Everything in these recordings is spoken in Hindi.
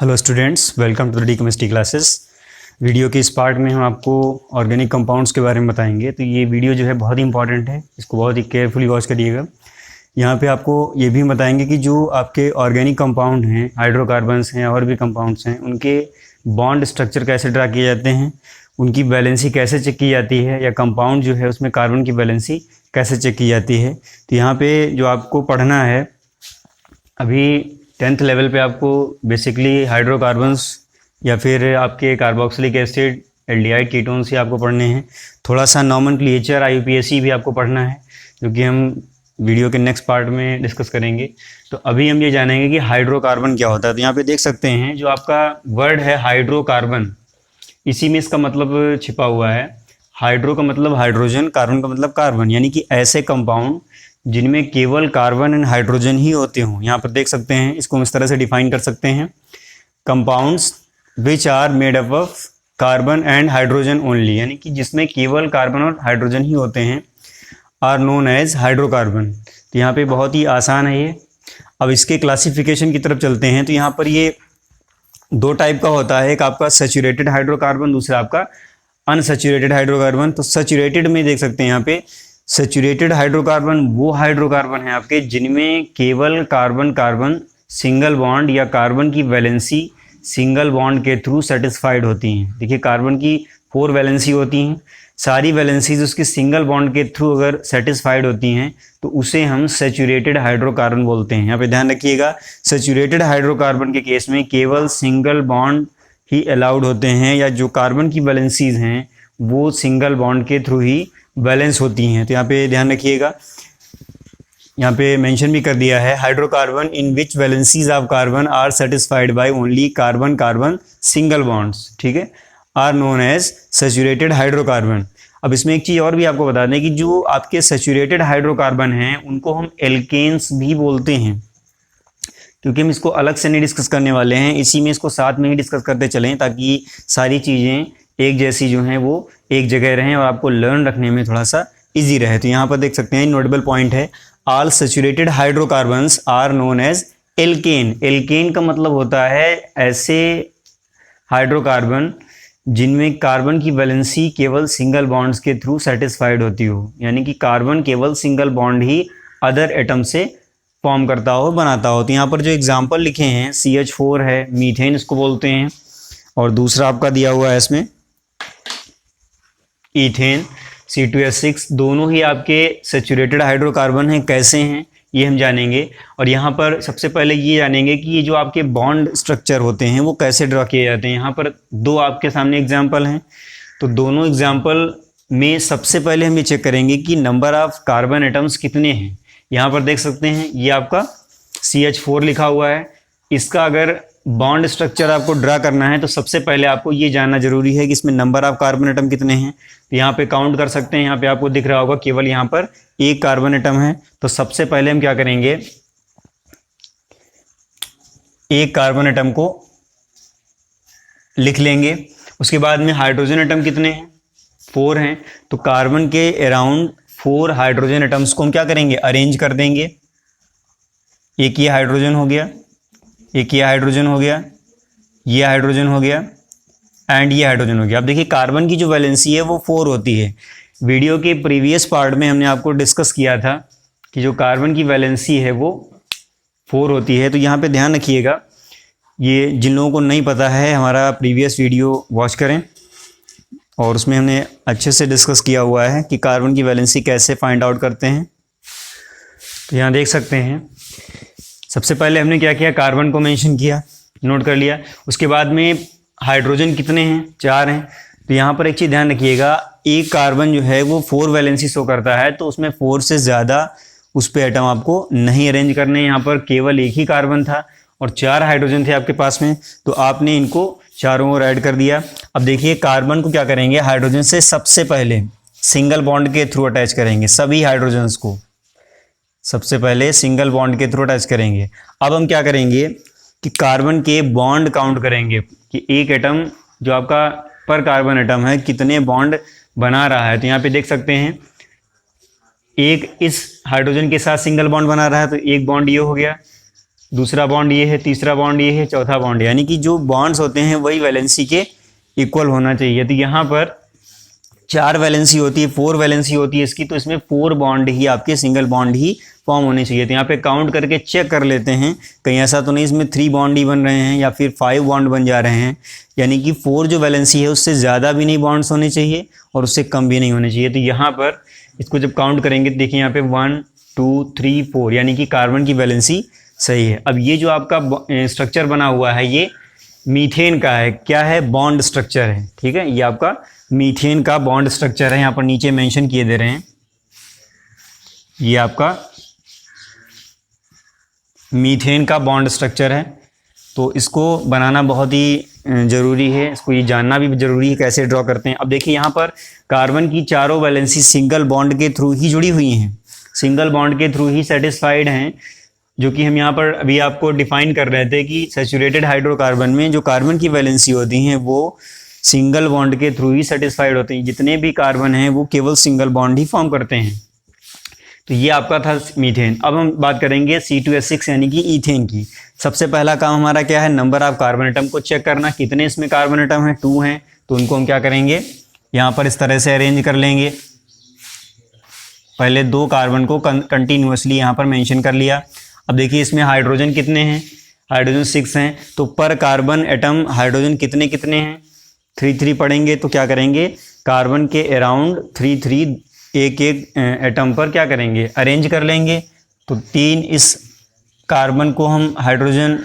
Hello students, welcome to the D chemistry classes. Video के इस पार्ट में हम आपको ऑर्गेनिक कंपाउंड्स के बारे में बताएंगे। तो ये वीडियो जो है बहुत ही इंपॉर्टेंट है, इसको बहुत ही केयरफुली वॉच करिएगा। यहाँ पे आपको ये भी बताएंगे कि जो आपके ऑर्गेनिक कंपाउंड हैं, हाइड्रोकार्बन्स हैं और भी कंपाउंड्स हैं, उनके बॉन्ड स्ट्रक्चर कैसे ड्रा किए जाते हैं, उनकी बैलेंसी कैसे चेक की जाती है, या कंपाउंड जो है उसमें कार्बन की बैलेंसी कैसे चेक की जाती है। तो यहाँ पे जो आपको पढ़ना है, अभी 10th लेवल पे आपको बेसिकली हाइड्रोकार्बन्स या फिर आपके कार्बोक्सिलिक एसिड, एल्डिहाइड कीटोन्स ही आपको पढ़ने हैं। थोड़ा सा नॉमेनक्लेचर IUPAC भी आपको पढ़ना है, जो कि हम वीडियो के नेक्स्ट पार्ट में डिस्कस करेंगे। तो अभी हम ये जानेंगे कि हाइड्रोकार्बन क्या होता है। तो यहाँ पे देख सकते हैं जो आपका वर्ड है हाइड्रोकार्बन, इसी में इसका मतलब छिपा हुआ है। हाइड्रो का मतलब हाइड्रोजन, कार्बन का मतलब कार्बन, यानी कि ऐसे कंपाउंड जिनमें केवल कार्बन एंड हाइड्रोजन ही होते हों। यहाँ पर देख सकते हैं, इसको हम इस तरह से डिफाइन कर सकते हैं, compounds which are made up of carbon and hydrogen only, यानी कि जिसमें केवल कार्बन और हाइड्रोजन ही होते हैं, आर नोन एज हाइड्रोकार्बन। तो यहाँ पे बहुत ही आसान है ये। अब इसके क्लासिफिकेशन की तरफ चलते हैं। तो यहाँ पर ये दो टाइप का होता है, एक आपका सैचुरेटेड हाइड्रोकार्बन, दूसरा आपका अनसैचुरेटेड हाइड्रोकार्बन। तो सैचुरेटेड में देख सकते हैं यहाँ पे, सैचुरेटेड हाइड्रोकार्बन वो हाइड्रोकार्बन है आपके जिनमें केवल कार्बन कार्बन सिंगल बॉन्ड या कार्बन की वैलेंसी सिंगल बॉन्ड के थ्रू सेटिस्फाइड होती हैं। देखिए, कार्बन की 4 वैलेंसी होती हैं, सारी वैलेंसीज उसकी सिंगल बॉन्ड के थ्रू अगर सेटिस्फाइड होती हैं तो उसे हम सैचुरेटेड हाइड्रोकार्बन बोलते हैं। यहाँ पे ध्यान रखिएगा, सैचुरेटेड हाइड्रोकार्बन के केस में केवल सिंगल बॉन्ड ही अलाउड होते हैं, या जो कार्बन की वैलेंसीज हैं वो सिंगल बॉन्ड के थ्रू ही बैलेंस होती हैं। तो यहाँ पे ध्यान रखिएगा, यहाँ पे मेंशन भी कर दिया है, hydrocarbon in which valencies of carbon are satisfied by only carbon carbon single bonds, ठीक है, are known as saturated hydrocarbon. अब इसमें एक चीज़ और भी आपको बता दें कि जो आपके सैचुरेटेड हाइड्रोकार्बन हैं उनको हम एल्केन्स भी बोलते हैं, क्योंकि हम इसको अलग से नहीं डिस्कस करने वाले हैं, इसी में इसको साथ में ही डिस्कस करते चलें ताकि सारी चीज़ें एक जैसी जो हैं वो एक जगह रहें और आपको लर्न रखने में थोड़ा सा इजी रहे। तो यहाँ पर देख सकते हैं, नोटेबल पॉइंट है, all saturated hydrocarbons are known as alkane. Alkane का मतलब होता है ऐसे हाइड्रोकार्बन जिनमें कार्बन की वैलेंसी केवल सिंगल बॉन्ड्स के थ्रू सेटिस्फाइड होती हो, यानी कि कार्बन केवल सिंगल बॉन्ड ही अदर एटम से फॉर्म करता हो, बनाता हो। तो यहाँ पर जो एग्जाम्पल लिखे हैं, CH4 है, मीथेन इसको बोलते हैं, और दूसरा आपका दिया हुआ है इसमें ईथेन, C2H6, दोनों ही आपके सैचुरेटेड हाइड्रोकार्बन हैं। कैसे हैं ये हम जानेंगे, और यहाँ पर सबसे पहले ये जानेंगे कि ये जो आपके बॉन्ड स्ट्रक्चर होते हैं वो कैसे ड्रा किए जाते हैं। यहाँ पर दो आपके सामने एग्जाम्पल हैं, तो दोनों एग्जाम्पल में सबसे पहले हम ये चेक करेंगे कि नंबर ऑफ कार्बन एटम्स कितने हैं। यहाँ पर देख सकते हैं, ये आपका CH4 लिखा हुआ है। इसका अगर बॉन्ड स्ट्रक्चर आपको ड्रा करना है तो सबसे पहले आपको ये जानना जरूरी है कि इसमें नंबर ऑफ कार्बन एटम कितने हैं। तो यहाँ पे काउंट कर सकते हैं, यहाँ पे आपको दिख रहा होगा केवल यहाँ पर एक कार्बन एटम है। तो सबसे पहले हम क्या करेंगे, एक कार्बन एटम को लिख लेंगे। उसके बाद में हाइड्रोजन एटम कितने हैं, 4 हैं। तो कार्बन के अराउंड 4 हाइड्रोजन एटम्स को हम क्या करेंगे, अरेंज कर देंगे। एक ये हाइड्रोजन हो गया, एक ये हाइड्रोजन हो गया, ये हाइड्रोजन हो गया, एंड ये हाइड्रोजन हो गया। अब देखिए, कार्बन की जो वैलेंसी है वो 4 होती है। वीडियो के प्रीवियस पार्ट में हमने आपको डिस्कस किया था कि जो कार्बन की वैलेंसी है वो 4 होती है। तो यहाँ पे ध्यान रखिएगा, ये जिन लोगों को नहीं पता है, हमारा प्रीवियस वीडियो वॉच करें, और उसमें हमने अच्छे से डिस्कस किया हुआ है कि कार्बन की वैलेंसी कैसे फाइंड आउट करते हैं। तो यहाँ देख सकते हैं, सबसे पहले हमने क्या किया, कार्बन को मेंशन किया, नोट कर लिया। उसके बाद में हाइड्रोजन कितने हैं, 4 हैं। तो यहाँ पर एक चीज़ ध्यान रखिएगा, एक कार्बन जो है वो 4 वैलेंसी शो करता है, तो उसमें 4 से ज़्यादा उस पर एटम आपको नहीं अरेंज करने। यहाँ पर केवल एक ही कार्बन था और 4 हाइड्रोजन थे आपके पास में, तो आपने इनको चारों ओर ऐड कर दिया। अब देखिए, कार्बन को क्या करेंगे, हाइड्रोजन से सबसे पहले सिंगल बॉन्ड के थ्रू अटैच करेंगे, सभी हाइड्रोजन्स को सबसे पहले सिंगल बॉन्ड के थ्रू अटैच करेंगे। अब हम क्या करेंगे कि कार्बन के बॉन्ड काउंट करेंगे कि एक एटम जो आपका पर कार्बन एटम है कितने बॉन्ड बना रहा है। तो यहाँ पे देख सकते हैं, एक इस हाइड्रोजन के साथ सिंगल बॉन्ड बना रहा है, तो एक बॉन्ड ये हो गया, दूसरा बॉन्ड ये है, तीसरा बॉन्ड ये है, चौथा बॉन्ड, यानी कि जो बॉन्ड्स होते हैं वही वैलेंसी के इक्वल होना चाहिए। तो यहाँ पर 4 वैलेंसी होती है, 4 वैलेंसी होती है इसकी, तो इसमें 4 बॉन्ड ही आपके सिंगल बॉन्ड ही फॉर्म होने चाहिए। तो यहाँ पे काउंट करके चेक कर लेते हैं, कहीं ऐसा तो नहीं इसमें 3 बॉन्ड ही बन रहे हैं या फिर 5 बॉन्ड बन जा रहे हैं, यानी कि 4 जो वैलेंसी है उससे ज़्यादा भी नहीं बॉन्ड्स होने चाहिए और उससे कम भी नहीं होने चाहिए। तो यहाँ पर इसको जब काउंट करेंगे तो देखिए यहाँ पे 1 2 3 4, यानी कि कार्बन की वैलेंसी सही है। अब ये जो आपका स्ट्रक्चर बना हुआ है ये मीथेन का है, क्या है, बॉन्ड स्ट्रक्चर है, ठीक है। ये आपका मीथेन का बॉन्ड स्ट्रक्चर है, यहाँ पर नीचे मेंशन किए दे रहे हैं, ये आपका मीथेन का बॉन्ड स्ट्रक्चर है। तो इसको बनाना बहुत ही ज़रूरी है, इसको ये जानना भी ज़रूरी है कैसे ड्रॉ करते हैं। अब देखिए यहाँ पर कार्बन की चारों वैलेंसी सिंगल बॉन्ड के थ्रू ही जुड़ी हुई हैं, सिंगल बॉन्ड के थ्रू ही सेटिस्फाइड हैं, जो कि हम यहाँ पर अभी आपको डिफाइन कर रहे थे कि सैचुरेटेड हाइड्रोकार्बन में जो कार्बन की वैलेंसी होती हैं वो सिंगल बॉन्ड के थ्रू ही सेटिस्फाइड होते हैं। जितने भी कार्बन हैं वो केवल सिंगल बॉन्ड ही फॉर्म करते हैं। तो ये आपका था मीथेन। अब हम बात करेंगे C2H6 यानी कि ईथेन की। सबसे पहला काम हमारा क्या है, नंबर ऑफ कार्बन एटम को चेक करना, कितने इसमें कार्बन एटम हैं, 2 हैं। तो उनको हम क्या करेंगे, यहाँ पर इस तरह से अरेंज कर लेंगे। पहले 2 कार्बन को कंटिन्यूसली यहाँ पर मेंशन कर लिया। अब देखिए इसमें हाइड्रोजन कितने हैं, हाइड्रोजन 6 हैं, तो पर कार्बन एटम हाइड्रोजन कितने कितने हैं, 3 पढ़ेंगे। तो क्या करेंगे, कार्बन के अराउंड 3 एक एटम पर क्या करेंगे, अरेंज कर लेंगे। तो 3 इस कार्बन को हम हाइड्रोजन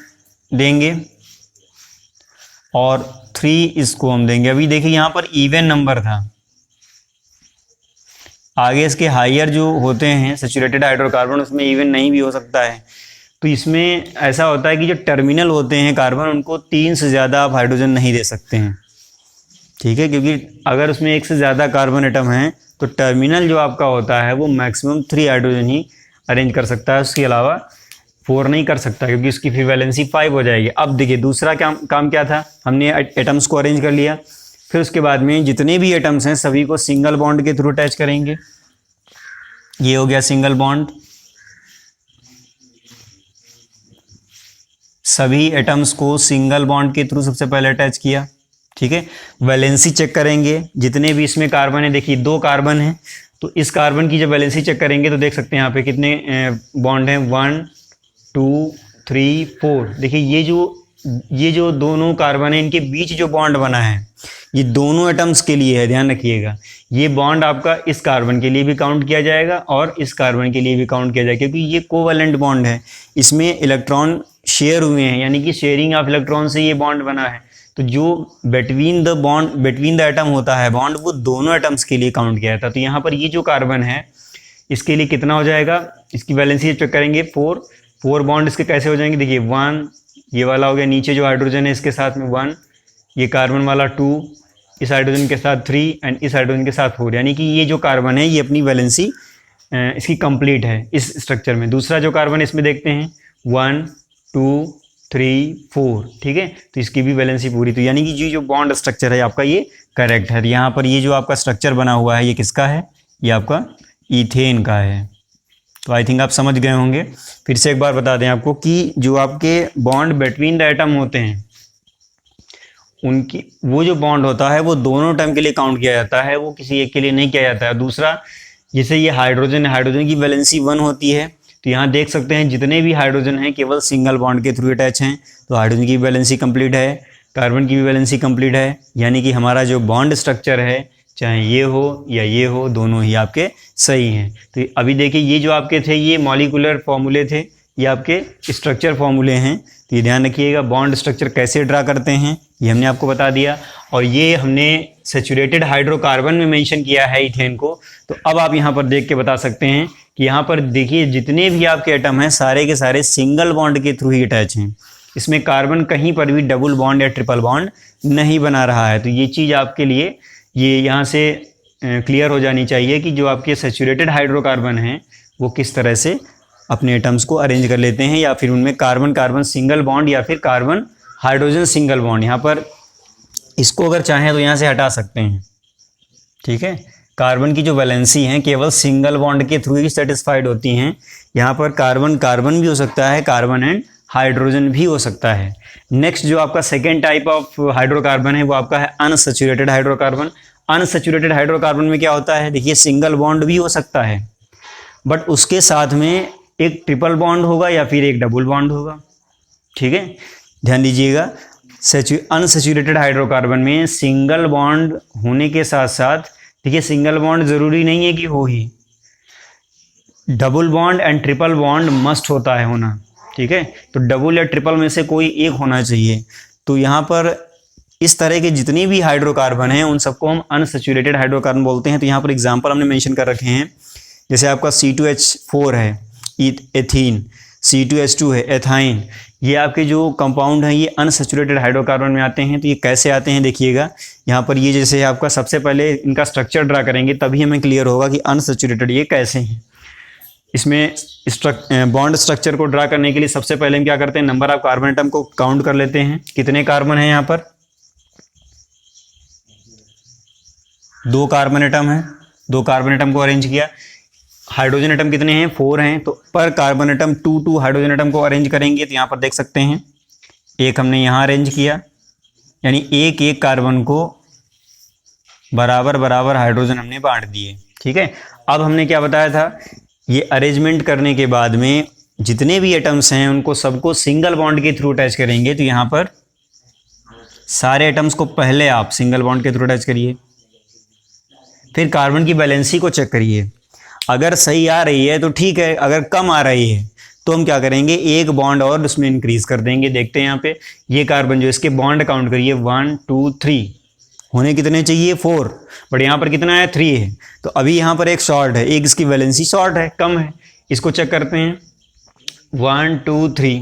देंगे और 3 इसको हम देंगे। अभी देखिए यहाँ पर इवन नंबर था, आगे इसके हायर जो होते हैं सैचुरेटेड हाइड्रोकार्बन उसमें इवन नहीं भी हो सकता है। तो इसमें ऐसा होता है कि जो टर्मिनल होते हैं कार्बन उनको 3 से ज़्यादा आप हाइड्रोजन नहीं दे सकते हैं, ठीक है, क्योंकि अगर उसमें 1 से ज़्यादा कार्बन एटम हैं तो टर्मिनल जो आपका होता है वो मैक्सिमम 3 हाइड्रोजन ही अरेंज कर सकता है, उसके अलावा 4 नहीं कर सकता, क्योंकि उसकी फिर वैलेंसी 5 हो जाएगी। अब देखिए दूसरा काम क्या था, हमने एटम्स को अरेंज कर लिया, फिर उसके बाद में जितने भी एटम्स हैं सभी को सिंगल बॉन्ड के थ्रू अटैच करेंगे। ये हो गया सिंगल बॉन्ड, सभी एटम्स को सिंगल बॉन्ड के थ्रू सबसे पहले अटैच किया, ठीक है। वैलेंसी चेक करेंगे, जितने भी इसमें कार्बन है, देखिए 2 कार्बन है, तो इस कार्बन की जब वैलेंसी चेक करेंगे तो देख सकते हैं यहाँ पे कितने बॉन्ड हैं, 1 2 3 4। देखिए ये जो दोनों कार्बन है इनके बीच जो बॉन्ड बना है ये दोनों एटम्स के लिए है, ध्यान रखिएगा। ये बॉन्ड आपका इस कार्बन के लिए भी काउंट किया जाएगा और इस कार्बन के लिए भी काउंट किया जाएगा, क्योंकि ये कोवैलेंट बॉन्ड है, इसमें इलेक्ट्रॉन शेयर हुए हैं, यानी कि शेयरिंग ऑफ इलेक्ट्रॉन से ये बॉन्ड बना है। तो जो बिटवीन द एटम होता है बॉन्ड वो दोनों एटम्स के लिए काउंट किया जाता है। तो यहाँ पर ये जो कार्बन है इसके लिए कितना हो जाएगा, इसकी वैलेंसी चेक करेंगे 4 बॉन्ड इसके कैसे हो जाएंगे, देखिए 1 ये वाला हो गया, नीचे जो हाइड्रोजन है इसके साथ में 1, ये कार्बन वाला 2, इस हाइड्रोजन के साथ 3 एंड इस हाइड्रोजन के साथ 4, यानी कि ये जो कार्बन है ये अपनी वैलेंसी इसकी कंप्लीट है इस स्ट्रक्चर में। दूसरा जो कार्बन इसमें देखते हैं 1 2 3 4, ठीक है, तो इसकी भी वैलेंसी पूरी। तो यानी कि जो बॉन्ड स्ट्रक्चर है आपका ये करेक्ट है। यहाँ पर ये जो आपका स्ट्रक्चर बना हुआ है ये किसका है, ये आपका ईथेन का है। तो आई थिंक आप समझ गए होंगे। फिर से एक बार बता दें आपको कि जो आपके बॉन्ड बिटवीन द एटम होते हैं उनकी वो जो बॉन्ड होता है वो दोनों एटम के लिए काउंट किया जाता है, वो किसी एक के लिए नहीं किया जाता है। दूसरा जैसे ये हाइड्रोजन है, हाइड्रोजन की वैलेंसी 1 होती है, तो यहाँ देख सकते हैं जितने भी हाइड्रोजन हैं केवल सिंगल बॉन्ड के थ्रू अटैच हैं, तो हाइड्रोजन की वैलेंसी कंप्लीट है, कार्बन की भी वैलेंसी कंप्लीट है, यानी कि हमारा जो बॉन्ड स्ट्रक्चर है चाहे ये हो या ये हो दोनों ही आपके सही हैं। तो अभी देखिए ये जो आपके थे ये मॉलिक्यूलर फॉर्मूले थे, ये आपके स्ट्रक्चर फॉर्मूले हैं। तो ये ध्यान रखिएगा बॉन्ड स्ट्रक्चर कैसे ड्रा करते हैं ये हमने आपको बता दिया, और ये हमने सैचुरेटेड हाइड्रोकार्बन में मेंशन किया है ईथेन को। तो अब आप यहाँ पर देख के बता सकते हैं कि यहाँ पर देखिए जितने भी आपके एटम हैं सारे के सारे सिंगल बॉन्ड के थ्रू ही अटैच हैं, इसमें कार्बन कहीं पर भी डबल बॉन्ड या ट्रिपल बॉन्ड नहीं बना रहा है। तो ये चीज़ आपके लिए ये यहाँ से क्लियर हो जानी चाहिए कि जो आपके सैचुरेटेड हाइड्रोकार्बन हैं वो किस तरह से अपने एटम्स को अरेंज कर लेते हैं, या फिर उनमें कार्बन कार्बन सिंगल बॉन्ड या फिर कार्बन हाइड्रोजन सिंगल बॉन्ड। यहाँ पर इसको अगर चाहें तो यहाँ से हटा सकते हैं, ठीक है। कार्बन की जो वैलेंसी हैं केवल सिंगल बॉन्ड के थ्रू ही सेटिस्फाइड होती हैं। यहाँ पर कार्बन कार्बन भी हो सकता है, कार्बन एंड हाइड्रोजन भी हो सकता है। नेक्स्ट जो आपका सेकेंड टाइप ऑफ हाइड्रोकार्बन है वो आपका है अनसैचुरेटेड हाइड्रोकार्बन। अनसैचुरेटेड हाइड्रोकार्बन में क्या होता है, देखिए सिंगल बॉन्ड भी हो सकता है, बट उसके साथ में एक ट्रिपल बॉन्ड होगा या फिर एक डबल बॉन्ड होगा। ठीक है, ध्यान दीजिएगा, अनसैचुरेटेड हाइड्रोकार्बन में सिंगल बॉन्ड होने के साथ साथ, देखिए सिंगल बॉन्ड जरूरी नहीं है कि हो ही, double bond and triple bond must होता है होना। ठीक है, तो डबल या ट्रिपल में से कोई एक होना चाहिए। तो यहाँ पर इस तरह के जितने भी हाइड्रोकार्बन हैं उन सबको हम अनसैचुरेटेड हाइड्रोकार्बन बोलते हैं। तो यहाँ पर एग्जांपल हमने मेंशन कर रखे हैं, जैसे आपका C2H4 है एथीन, C2H2 है एथाइन, ये आपके जो कंपाउंड हैं ये अनसैचुरेटेड हाइड्रोकार्बन में आते हैं। तो ये कैसे आते हैं देखिएगा, यहाँ पर ये जैसे आपका सबसे पहले इनका स्ट्रक्चर ड्रा करेंगे तभी हमें क्लियर होगा कि अनसैचुरेटेड ये कैसे हैं। इसमें बॉन्ड स्ट्रक्चर को ड्रा करने के लिए सबसे पहले हम क्या करते हैं, नंबर ऑफ कार्बन एटम को काउंट कर लेते हैं। कितने कार्बन है यहाँ पर, 2 कार्बन एटम है, 2 कार्बन एटम को अरेंज किया। हाइड्रोजन एटम कितने हैं, 4 हैं, तो पर कार्बन एटम 2 हाइड्रोजन एटम को अरेंज करेंगे। तो यहाँ पर देख सकते हैं एक हमने यहाँ अरेंज किया, यानी एक एक कार्बन को बराबर बराबर हाइड्रोजन हमने बांट दिए। ठीक है, अब हमने क्या बताया था, ये अरेंजमेंट करने के बाद में जितने भी एटम्स हैं उनको सबको सिंगल बॉन्ड के थ्रू अटैच करेंगे। तो यहाँ पर सारे एटम्स को पहले आप सिंगल बॉन्ड के थ्रू अटैच करिए, फिर कार्बन की बैलेंसी को चेक करिए, अगर सही आ रही है तो ठीक है, अगर कम आ रही है तो हम क्या करेंगे, एक बॉन्ड और उसमें इंक्रीज कर देंगे। देखते हैं यहाँ पे ये कार्बन जो इसके बॉन्ड काउंट करिए, 1 2 3 होने कितने चाहिए, 4, बट यहाँ पर कितना है, 3 है। तो अभी यहाँ पर एक शॉर्ट है, एक इसकी वैलेंसी शॉर्ट है, कम है, इसको चेक करते हैं 1 2 3।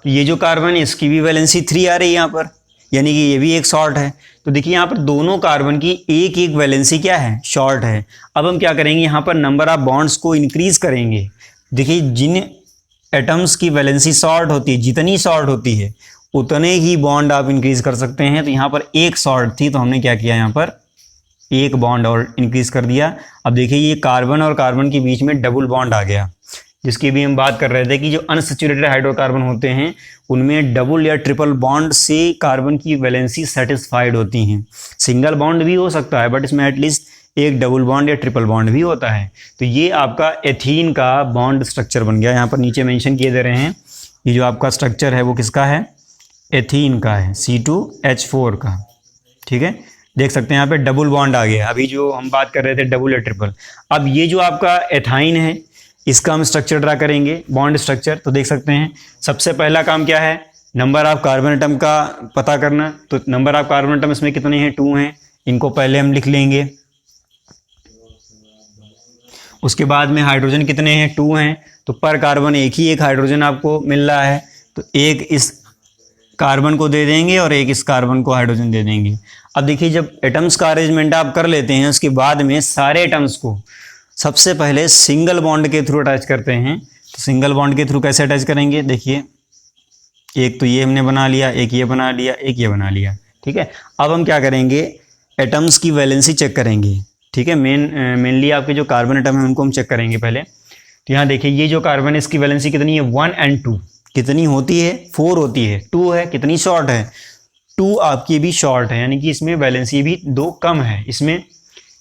तो ये जो कार्बन है इसकी भी वैलेंसी 3 आ रही है यहाँ पर, यानी कि ये भी एक शॉर्ट है। तो देखिए यहाँ पर दोनों कार्बन की एक एक वैलेंसी क्या है, शॉर्ट है। अब हम क्या करेंगे, यहाँ पर नंबर ऑफ बॉन्ड्स को इंक्रीज करेंगे। देखिए जिन एटम्स की वैलेंसी शॉर्ट होती है, जितनी शॉर्ट होती है उतने ही बॉन्ड आप इंक्रीज कर सकते हैं। तो यहाँ पर एक शॉर्ट थी तो हमने क्या किया, यहाँ पर एक बॉन्ड और इंक्रीज कर दिया। अब देखिए ये कार्बन और कार्बन के बीच में डबल बॉन्ड आ गया, जिसकी भी हम बात कर रहे थे कि जो अनसैचुरेटेड हाइड्रोकार्बन होते हैं उनमें डबल या ट्रिपल बॉन्ड से कार्बन की वैलेंसी सेटिस्फाइड होती हैं। सिंगल बॉन्ड भी हो सकता है बट इसमें एटलीस्ट एक डबल बॉन्ड या ट्रिपल बॉन्ड भी होता है। तो ये आपका एथीन का बॉन्ड स्ट्रक्चर बन गया। यहाँ पर नीचे मेंशन किए दे रहे हैं, ये जो आपका स्ट्रक्चर है वो किसका है, एथीन का है, C2H4 का। ठीक है, देख सकते हैं यहाँ पे डबल बॉन्ड आ गया। अभी जो हम बात कर रहे थे डबल या ट्रिपल, अब ये जो आपका एथाइन है इसका हम स्ट्रक्चर ड्रा करेंगे, बॉन्ड स्ट्रक्चर। तो देख सकते हैं सबसे पहला काम क्या है, नंबर ऑफ कार्बन एटम का पता करना। तो नंबर ऑफ कार्बन एटम इसमें कितने हैं, 2 हैं, इनको पहले हम लिख लेंगे। उसके बाद में हाइड्रोजन कितने हैं, 2 हैं, तो पर कार्बन एक ही एक हाइड्रोजन आपको मिल रहा है, तो एक इस कार्बन को दे देंगे और एक इस कार्बन को हाइड्रोजन दे देंगे। अब देखिए जब एटम्स का अरेंजमेंट आप कर लेते हैं उसके बाद में सारे एटम्स को सबसे पहले सिंगल बॉन्ड के थ्रू अटैच करते हैं। तो सिंगल बॉन्ड के थ्रू कैसे अटैच करेंगे, देखिए एक तो ये हमने बना लिया, एक ये बना लिया, एक ये बना लिया। ठीक है, अब हम क्या करेंगे, एटम्स की वैलेंसी चेक करेंगे। ठीक है, मेनली आपके जो कार्बन एटम है उनको हम चेक करेंगे पहले। तो यहाँ देखिए ये जो कार्बन है इसकी वैलेंसी कितनी है, 1 और 2 कितनी होती है, 4 होती है, 2 है, कितनी शॉर्ट है, 2 आपकी भी शॉर्ट है, यानी कि इसमें वैलेंसी भी 2 कम है। इसमें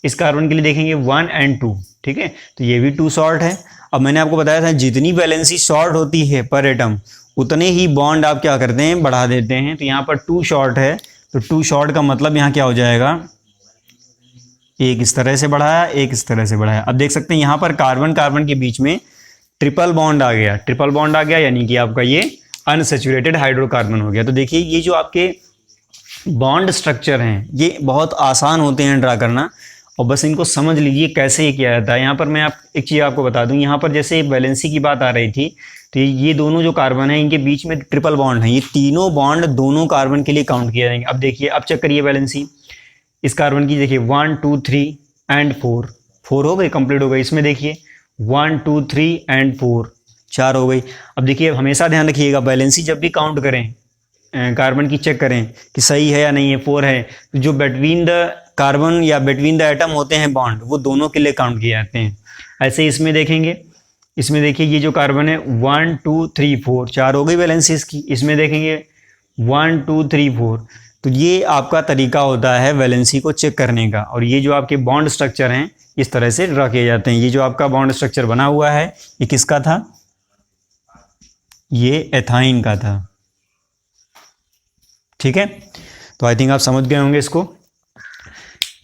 इस कार्बन के लिए देखेंगे 1 और 2, ठीक है, तो ये भी 2 शॉर्ट है। अब मैंने आपको बताया था जितनी वैलेंसी शॉर्ट होती है पर एटम उतने ही बॉन्ड आप क्या करते हैं, बढ़ा देते हैं। तो यहाँ पर 2 शॉर्ट है, तो 2 शॉर्ट का मतलब यहाँ क्या हो जाएगा, एक इस तरह से बढ़ाया, एक इस तरह से बढ़ाया। अब देख सकते हैं यहाँ पर कार्बन कार्बन के बीच में ट्रिपल बॉन्ड आ गया, ट्रिपल बॉन्ड आ गया, यानी कि आपका ये अनसैचुरेटेड हाइड्रोकार्बन हो गया। तो देखिए ये जो आपके बॉन्ड स्ट्रक्चर हैं ये बहुत आसान होते हैं ड्रा करना, और बस इनको समझ लीजिए कैसे ये किया जाता है। यहाँ पर मैं एक चीज़ आपको बता दूं, यहाँ पर जैसे वैलेंसी की बात आ रही थी, तो ये दोनों जो कार्बन है इनके बीच में ट्रिपल बॉन्ड है, ये तीनों बॉन्ड दोनों कार्बन के लिए काउंट किए जाएंगे। अब देखिए, अब चेक करिए वैलेंसी इस कार्बन की, देखिए 1 2 3 एंड 4 हो गई, कंप्लीट हो गई। इसमें देखिए 1 2 3 एंड 4 हो गई। अब देखिए हमेशा ध्यान रखिएगा वैलेंसी जब भी काउंट करें कार्बन की चेक करें कि सही है या नहीं है, 4 है, तो जो बिटवीन द कार्बन या बिटवीन द एटम होते हैं बॉन्ड वो दोनों के लिए काउंट किए जाते हैं। ऐसे इसमें देखेंगे, इसमें देखिए ये जो कार्बन है 1 2 3 4 4 हो गई वैलेंसी इसकी। इसमें देखेंगे 1 2 3 4। तो ये आपका तरीका होता है वैलेंसी को चेक करने का। और ये जो आपके बॉन्ड स्ट्रक्चर हैं इस तरह से ड्रा किए जाते हैं। ये जो आपका बॉन्ड स्ट्रक्चर बना हुआ है ये किसका था? ये एथाइन का था। ठीक है, तो आई थिंक आप समझ गए होंगे इसको।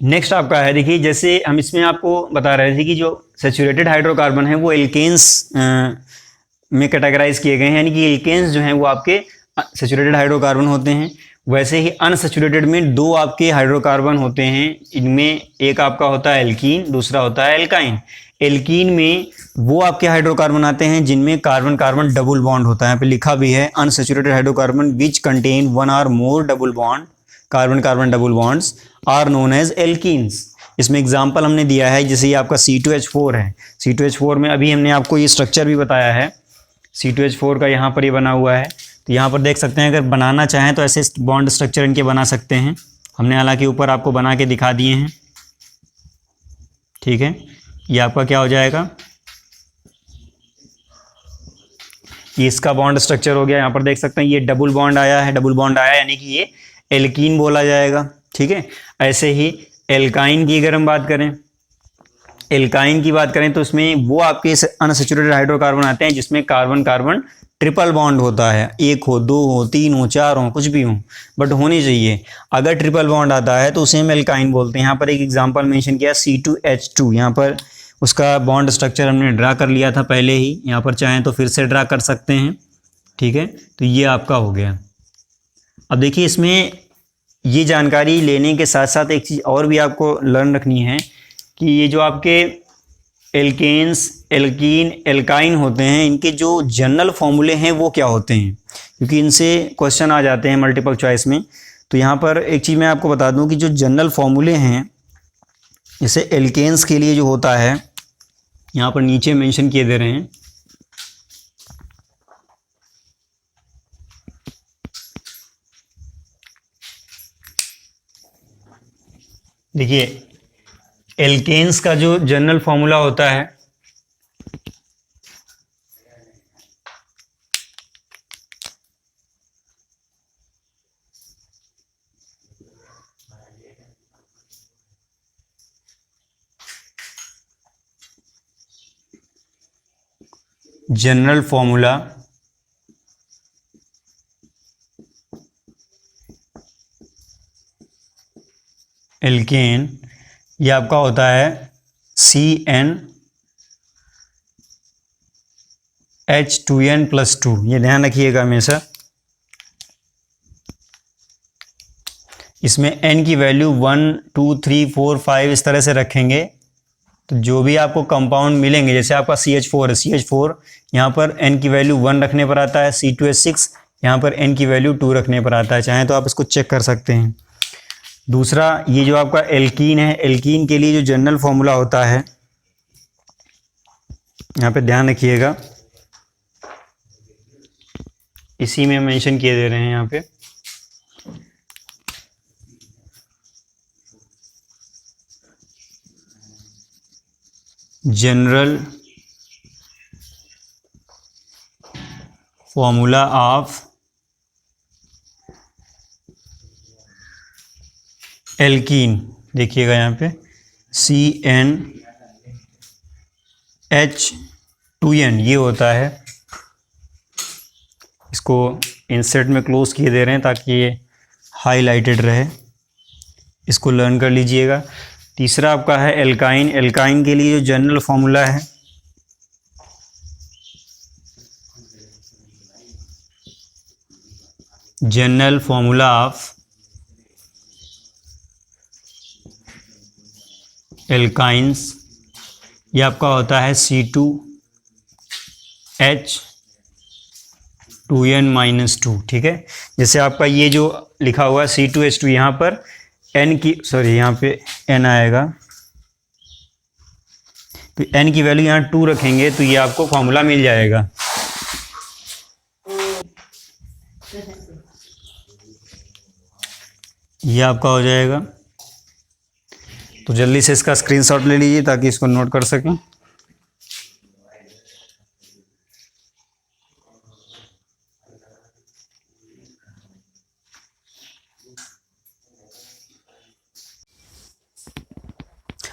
नेक्स्ट आपका है, देखिए जैसे हम इसमें आपको बता रहे थे कि जो सैचुरेटेड हाइड्रोकार्बन है वो एल्केन्स में कैटेगराइज किए गए हैं, यानी कि एल्केन्स जो हैं वो आपके सैचुरेटेड हाइड्रोकार्बन होते हैं। वैसे ही अनसैचुरेटेड में दो आपके हाइड्रोकार्बन होते हैं, इनमें एक आपका होता है एल्कीन, दूसरा होता है एल्काइन। एल्कीन में वो आपके हाइड्रोकार्बन आते हैं जिनमें कार्बन कार्बन डबल बॉन्ड होता है। यहाँ पे लिखा भी है unsaturated hydrocarbon which contain one और more double bond, carbon carbon double bonds are known as alkenes. इसमें एग्जांपल हमने दिया है, जैसे ये आपका C2H4 है। C2H4 में अभी हमने आपको ये स्ट्रक्चर भी बताया है, C2H4 का यहाँ पर ये बना हुआ है। तो यहाँ पर देख सकते हैं, अगर बनाना चाहें तो ऐसे बॉन्ड स्ट्रक्चर इनके बना सकते हैं। हमने हालांकि ऊपर आपको बना के दिखा दिए हैं। ठीक है, ये आपका क्या हो जाएगा, ये इसका बॉन्ड स्ट्रक्चर हो गया। यहाँ पर देख सकते हैं ये डबल बॉन्ड आया है, डबल बॉन्ड आया यानी कि ये एल्कीन बोला जाएगा। ठीक है, ऐसे ही एल्काइन की अगर हम बात करें, एल्काइन की बात करें तो उसमें वो आपके अनसैचुरेटेड हाइड्रोकार्बन आते हैं जिसमें कार्बन कार्बन ट्रिपल बॉन्ड होता है। एक हो, दो हो, तीन हो, चार हो, कुछ भी हो, बट होनी चाहिए। अगर ट्रिपल बॉन्ड आता है तो उसे हम एल्काइन बोलते हैं। यहाँ पर एक एग्जांपल मेंशन किया C2H2, यहाँ पर उसका बॉन्ड स्ट्रक्चर हमने ड्रा कर लिया था पहले ही, यहाँ पर चाहें तो फिर से ड्रा कर सकते हैं। ठीक है, तो ये आपका हो गया। अब देखिए इसमें ये जानकारी लेने के साथ साथ एक चीज़ और भी आपको लर्न रखनी है कि ये जो आपके एल्केन्स, एल्कीन, एल्काइन होते हैं, इनके जो जनरल फॉर्मूले हैं वो क्या होते हैं, क्योंकि इनसे क्वेश्चन आ जाते हैं मल्टीपल चॉइस में। तो यहाँ पर एक चीज़ मैं आपको बता दूं कि जो जनरल फॉर्मूले हैं, जैसे एल्केन्स के लिए जो होता है, यहाँ पर नीचे मेंशन किए दे रहे हैं। देखिए एल्केन्स का जो जनरल फॉर्मूला होता है, जनरल फॉर्मूला एल्केन, ये आपका होता है CnH2n+2। ये ध्यान रखिएगा हमेशा। इसमें n की वैल्यू 1 2 3 4 5 इस तरह से रखेंगे। तो जो भी आपको कंपाउंड मिलेंगे, जैसे आपका CH4 है, CH4 यहाँ पर n की वैल्यू 1 रखने पर आता है। C2H6 यहाँ पर n की वैल्यू 2 रखने पर आता है। चाहें तो आप इसको चेक कर सकते हैं। दूसरा, ये जो आपका एल्कीन है, एल्कीन के लिए जो जनरल फॉर्मूला होता है, यहाँ पे ध्यान रखिएगा, इसी में मेंशन किए दे रहे हैं यहाँ पे। जनरल फॉर्मूला ऑफ एल्कीन, देखिएगा यहाँ पे CnH2n ये होता है। इसको इंसर्ट में क्लोज किए दे रहे हैं ताकि ये हाईलाइटेड रहे, इसको लर्न कर लीजिएगा। तीसरा आपका है एल्काइन। एल्काइन के लिए जो जनरल फॉर्मूला है, जनरल फॉर्मूला ऑफ एल्काइंस, ये आपका होता है C2H2n-2। ठीक है, जैसे आपका ये जो लिखा हुआ है C2H2, यहाँ पर n की यहाँ पे n आएगा, तो n की वैल्यू यहाँ 2 रखेंगे तो ये आपको फॉर्मूला मिल जाएगा। ये आपका हो जाएगा। तो जल्दी से इसका स्क्रीनशॉट ले लीजिए ताकि इसको नोट कर सकें।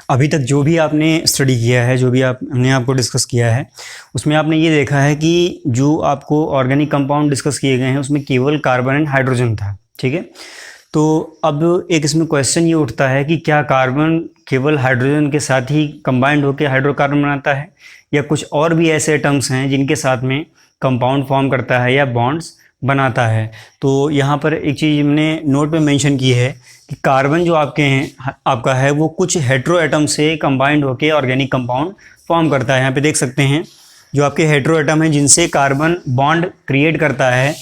अभी तक जो भी आपने स्टडी किया है, जो भी हमने आपको डिस्कस किया है, उसमें आपने ये देखा है कि जो आपको ऑर्गेनिक कंपाउंड डिस्कस किए गए हैं उसमें केवल कार्बन एंड हाइड्रोजन था, ठीक है। तो अब एक इसमें क्वेश्चन ये उठता है कि क्या कार्बन केवल हाइड्रोजन के साथ ही कंबाइंड होकर हाइड्रोकार्बन बनाता है, या कुछ और भी ऐसे एटम्स हैं जिनके साथ में कंपाउंड फॉर्म करता है या बॉन्ड्स बनाता है। तो यहाँ पर एक चीज़ हमने नोट में मेंशन की है कि कार्बन जो आपका है वो कुछ हेट्रो एटम से कंबाइंड होकर ऑर्गेनिक कंपाउंड फॉर्म करता है। यहाँ पे देख सकते हैं जो आपके हेट्रो एटम हैं जिनसे कार्बन बॉन्ड क्रिएट करता है,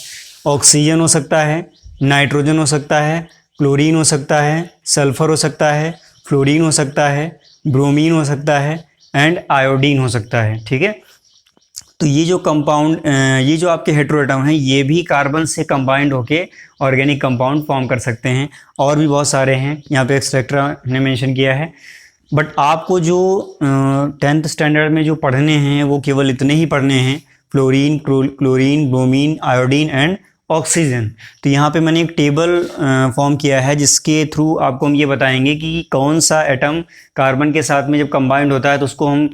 ऑक्सीजन हो सकता है, नाइट्रोजन हो सकता है, क्लोरीन हो सकता है, सल्फर हो सकता है, फ्लोरीन हो सकता है, ब्रोमीन हो सकता है एंड आयोडीन हो सकता है, ठीक है। तो ये जो कंपाउंड, ये जो आपके हेट्रो एटम हैं ये भी कार्बन से कंबाइंड होके ऑर्गेनिक कंपाउंड फॉर्म कर सकते हैं। और भी बहुत सारे हैं, यहाँ पे एक्सेट्रा ने मेंशन किया है, बट आपको जो 10th स्टैंडर्ड में जो पढ़ने हैं वो केवल इतने ही पढ़ने हैं, fluorine, chlorine, bromine, iodine and oxygen. तो यहाँ पे मैंने एक टेबल फॉर्म किया है जिसके थ्रू आपको हम ये बताएंगे कि कौन सा एटम कार्बन के साथ में जब कंबाइंड होता है तो उसको हम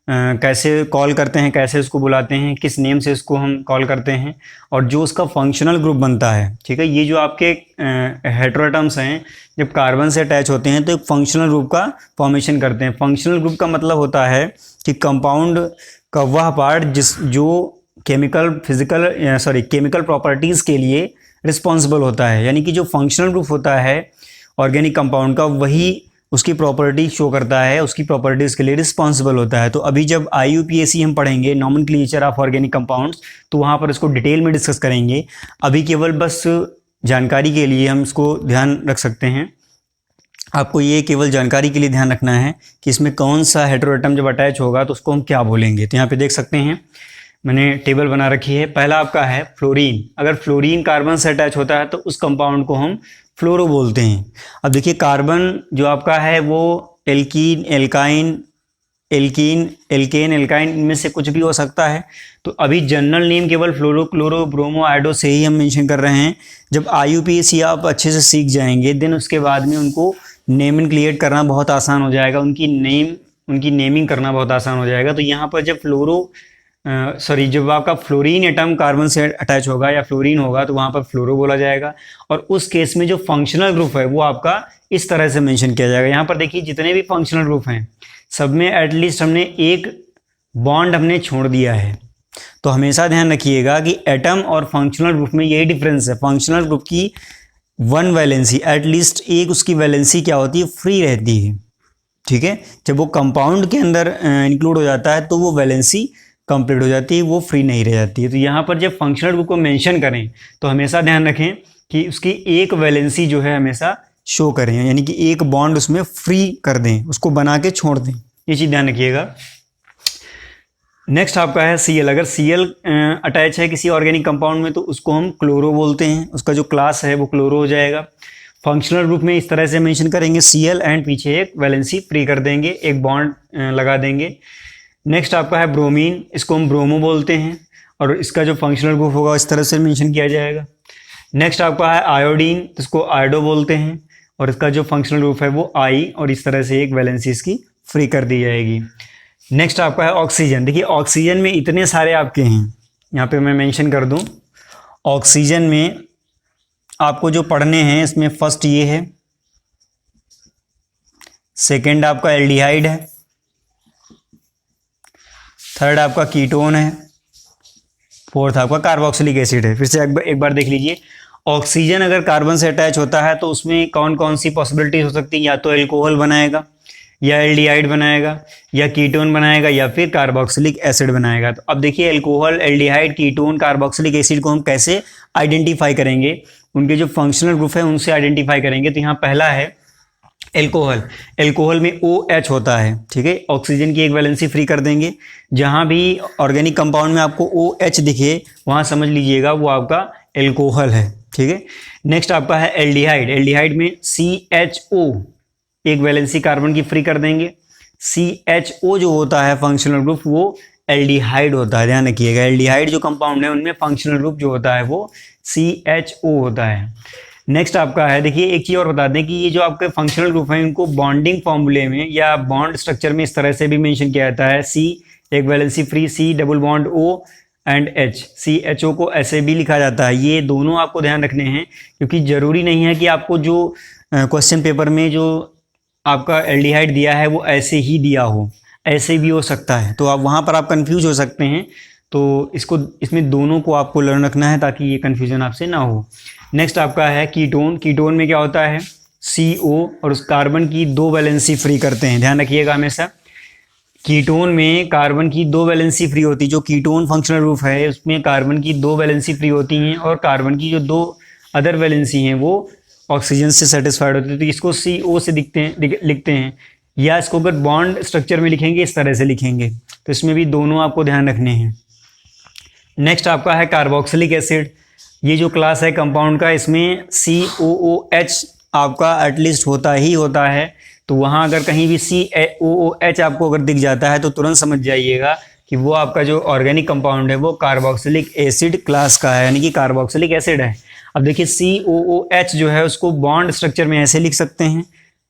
कैसे कॉल करते हैं, कैसे उसको बुलाते हैं, किस नेम से उसको हम कॉल करते हैं, और जो उसका फंक्शनल ग्रुप बनता है, ठीक है। ये जो आपके हेट्रोएटम्स हैं जब कार्बन से अटैच होते हैं तो एक फंक्शनल ग्रुप का फॉर्मेशन करते हैं। फंक्शनल ग्रुप का मतलब होता है कि कंपाउंड का वह पार्ट जो केमिकल प्रॉपर्टीज़ के लिए रिस्पॉन्सिबल होता है, यानी कि जो फंक्शनल ग्रुप होता है ऑर्गेनिक कंपाउंड का वही उसकी प्रॉपर्टी शो करता है, उसकी प्रॉपर्टीज़ के लिए रिस्पॉन्सिबल होता है। तो अभी जब IUPAC हम पढ़ेंगे नॉमेनक्लेचर ऑफ ऑर्गेनिक कंपाउंड्स, तो वहाँ पर इसको डिटेल में डिस्कस करेंगे। अभी केवल बस जानकारी के लिए हम इसको ध्यान रख सकते हैं। आपको ये केवल जानकारी के लिए ध्यान रखना है कि इसमें कौन सा हेट्रोएटम जब अटैच होगा तो उसको हम क्या बोलेंगे। तो यहाँ पे देख सकते हैं मैंने टेबल बना रखी है। पहला आपका है फ्लोरीन। अगर फ्लोरीन कार्बन से अटैच होता है तो उस कंपाउंड को हम फ्लोरो बोलते हैं। अब देखिए कार्बन जो आपका है वो एल्कीन, एल्केन, एल्काइन इनमें से कुछ भी हो सकता है। तो अभी जनरल नेम केवल फ्लोरो, क्लोरो, ब्रोमो, आयोडो से ही हम मेंशन कर रहे हैं। जब IUPAC आप अच्छे से सीख जाएंगे देन उसके बाद में उनको नोमेनक्लेचर करना बहुत आसान हो जाएगा, उनकी नेमिंग करना बहुत आसान हो जाएगा। तो यहाँ पर जब जब आपका फ्लोरीन एटम कार्बन से अटैच होगा या फ्लोरीन होगा तो वहाँ पर फ्लोरो बोला जाएगा, और उस केस में जो फंक्शनल ग्रुप है वो आपका इस तरह से मेंशन किया जाएगा। यहाँ पर देखिए जितने भी फंक्शनल ग्रुप हैं सब में एटलीस्ट हमने एक बॉन्ड हमने छोड़ दिया है। तो हमेशा ध्यान रखिएगा कि एटम और फंक्शनल ग्रुप में यही डिफरेंस है। फंक्शनल ग्रुप की वन वैलेंसी, एटलीस्ट एक उसकी वैलेंसी क्या होती है, फ्री रहती है, ठीक है। जब वो कंपाउंड के अंदर इंक्लूड हो जाता है तो वो वैलेंसी कंप्लीट हो जाती है, वो फ्री नहीं रह जाती है। तो यहाँ पर जब फंक्शनल ग्रुप को मेंशन करें तो हमेशा ध्यान रखें कि उसकी एक वैलेंसी जो है हमेशा शो करें, यानी कि एक बॉन्ड उसमें फ्री कर दें, उसको बना के छोड़ दें, ये चीज़ ध्यान रखिएगा। नेक्स्ट आपका है Cl। अगर Cl अटैच है किसी ऑर्गेनिक कंपाउंड में तो उसको हम क्लोरो बोलते हैं, उसका जो क्लास है वो क्लोरो हो जाएगा। फंक्शनल ग्रुप में इस तरह से मेंशन करेंगे Cl एंड पीछे एक वैलेंसी फ्री कर देंगे, एक बॉन्ड लगा देंगे। नेक्स्ट आपका है ब्रोमीन, इसको हम ब्रोमो बोलते हैं और इसका जो फंक्शनल ग्रुप होगा इस तरह से मेंशन किया जाएगा। नेक्स्ट आपका है आयोडीन, इसको आयोडो बोलते हैं और इसका जो फंक्शनल ग्रुप है वो आई, और इस तरह से एक वैलेंसी इसकी फ्री कर दी जाएगी। नेक्स्ट आपका है ऑक्सीजन। देखिए ऑक्सीजन में इतने सारे आपके हैं, यहाँ पे मैं मेंशन कर दूँ। ऑक्सीजन में आपको जो पढ़ने हैं इसमें फर्स्ट ये है, सेकेंड आपका एल्डिहाइड है, थर्ड आपका कीटोन है, फोर्थ आपका कार्बोक्सिलिक एसिड है। फिर से एक बार देख लीजिए, ऑक्सीजन अगर कार्बन से अटैच होता है तो उसमें कौन कौन सी पॉसिबिलिटीज हो सकती है, या तो एल्कोहल बनाएगा, या एल्डिहाइड बनाएगा, या कीटोन बनाएगा, या फिर कार्बोक्सिलिक एसिड बनाएगा। तो अब देखिए alcohol, aldehyde, ketone, carboxylic acid को हम कैसे आइडेंटिफाई करेंगे, उनके जो फंक्शनल ग्रुप है उनसे आइडेंटिफाई करेंगे। तो यहाँ पहला है एल्कोहल। एल्कोहल में OH होता है, ठीक है। ऑक्सीजन की एक वैलेंसी फ्री कर देंगे। जहां भी ऑर्गेनिक कंपाउंड में आपको OH दिखे वहां समझ लीजिएगा वो आपका एल्कोहल है, ठीक है। नेक्स्ट आपका है एल्डिहाइड। एल्डिहाइड में CHO एक वैलेंसी कार्बन की फ्री कर देंगे। CHO जो होता है फंक्शनल ग्रुप वो एल्डिहाइड होता है, ध्यान रखिएगा। एल्डिहाइड जो कंपाउंड है उनमें फंक्शनल ग्रुप जो होता है वो CHO होता है। नेक्स्ट आपका है, देखिए एक चीज़ और बता दें कि ये जो आपके फंक्शनल ग्रुप हैं इनको बॉन्डिंग फॉर्मूले में या बॉन्ड स्ट्रक्चर में इस तरह से भी मेंशन किया जाता है, सी एक valency free, C double bond O and H, C H O को ऐसे भी लिखा जाता है। ये दोनों आपको ध्यान रखने हैं क्योंकि ज़रूरी नहीं है कि आपको जो क्वेश्चन पेपर में जो आपका एल्डिहाइड दिया है वो ऐसे ही दिया हो, ऐसे भी हो सकता है, तो आप वहाँ पर आप कंफ्यूज हो सकते हैं। तो इसमें दोनों को आपको लर्न रखना है ताकि ये कन्फ्यूज़न आपसे ना हो। नेक्स्ट आपका है कीटोन। कीटोन में क्या होता है, CO और उस कार्बन की 2 वैलेंसी फ्री करते हैं, ध्यान रखिएगा हमेशा। कीटोन में कार्बन की 2 वैलेंसी फ्री होती है, जो कीटोन फंक्शनल ग्रुप है उसमें कार्बन की 2 वैलेंसी फ्री होती हैं और कार्बन की जो 2 अदर वैलेंसी हैं वो ऑक्सीजन से सेटिस्फाइड होती है। तो इसको CO से लिखते हैं, या इसको अगर बॉन्ड स्ट्रक्चर में लिखेंगे इस तरह से लिखेंगे। तो इसमें भी दोनों आपको ध्यान रखने हैं। नेक्स्ट आपका है कार्बोक्सिलिक एसिड। ये जो क्लास है कंपाउंड का, इसमें COOH आपका एटलीस्ट होता ही होता है। तो वहाँ अगर कहीं भी COOH आपको अगर दिख जाता है तो तुरंत समझ जाइएगा कि वो आपका जो ऑर्गेनिक कंपाउंड है वो कार्बोक्सिलिक एसिड क्लास का है, यानी कि कार्बोक्सिलिक एसिड है। अब देखिए COOH जो है उसको बॉन्ड स्ट्रक्चर में ऐसे लिख सकते हैं,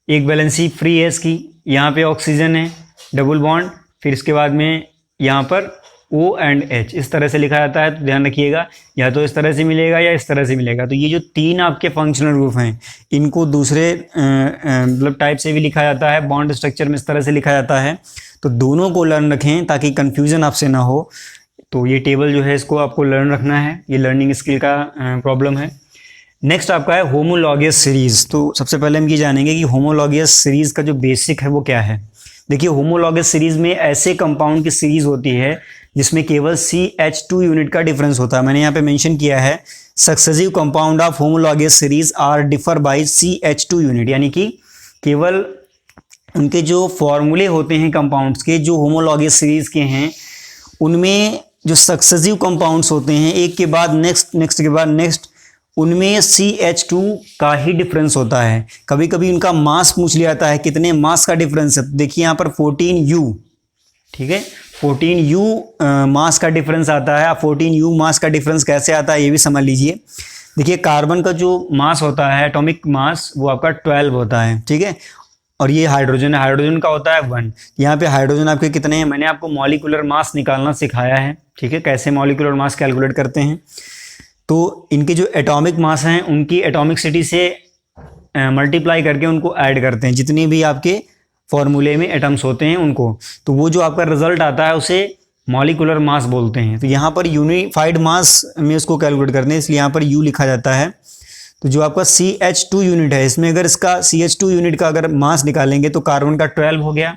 एक वैलेंसी फ्री है इसकी, यहाँ पे ऑक्सीजन है डबल बॉन्ड, फिर इसके बाद में यहाँ पर O एंड H इस तरह से लिखा जाता है। तो ध्यान रखिएगा, या तो इस तरह से मिलेगा या इस तरह से मिलेगा। तो ये जो 3 आपके फंक्शनल ग्रुप हैं इनको दूसरे मतलब टाइप से भी लिखा जाता है, बॉन्ड स्ट्रक्चर में इस तरह से लिखा जाता है। तो दोनों को लर्न रखें ताकि कन्फ्यूज़न आपसे ना हो। तो ये टेबल जो है इसको आपको लर्न रखना है, ये लर्निंग स्किल का प्रॉब्लम है। नेक्स्ट आपका है होमोलॉगियस सीरीज़। तो सबसे पहले हम ये जानेंगे कि होमोलॉगियस सीरीज़ का जो बेसिक है वो क्या है। देखिए होमोलॉगियस सीरीज़ में ऐसे कंपाउंड की सीरीज़ होती है जिसमें केवल CH2 यूनिट का डिफरेंस होता है। मैंने यहाँ पे मेंशन किया है successive compound of homologous series are differ by CH2 unit, यानी कि केवल उनके जो फॉर्मूले होते हैं कंपाउंड्स के जो होमोलॉगियस सीरीज के हैं उनमें जो सक्सेसिव कंपाउंड्स होते हैं एक के बाद नेक्स्ट के बाद नेक्स्ट, उनमें CH2 का ही डिफरेंस होता है। कभी कभी उनका मास पूछ लिया जाता है कितने मास का डिफरेंस है। देखिए यहाँ पर 14U, ठीक है, 14U मास का डिफरेंस आता है। अब 14U मास का डिफरेंस कैसे आता है ये भी समझ लीजिए। देखिए कार्बन का जो मास होता है एटॉमिक मास वो आपका 12 होता है, ठीक है, और ये हाइड्रोजन है, हाइड्रोजन का होता है 1। यहाँ पे हाइड्रोजन आपके कितने हैं, मैंने आपको मॉलिक्यूलर मास निकालना सिखाया है, ठीक है, कैसे मॉलिक्यूलर मास कैलकुलेट करते हैं। तो इनके जो एटॉमिक मास हैं उनकी एटॉमिसिटी से मल्टीप्लाई करके उनको ऐड करते हैं, जितनी भी आपके फॉर्मूले में एटम्स होते हैं उनको। तो वो जो आपका रिजल्ट आता है उसे मॉलिक्यूलर मास बोलते हैं। तो यहाँ पर यूनिफाइड मास में उसको कैलकुलेट करते हैं, इसलिए यहाँ पर U लिखा जाता है। तो जो आपका CH2 यूनिट है इसमें अगर इसका CH2 यूनिट का अगर मास निकालेंगे तो कार्बन का 12 हो गया,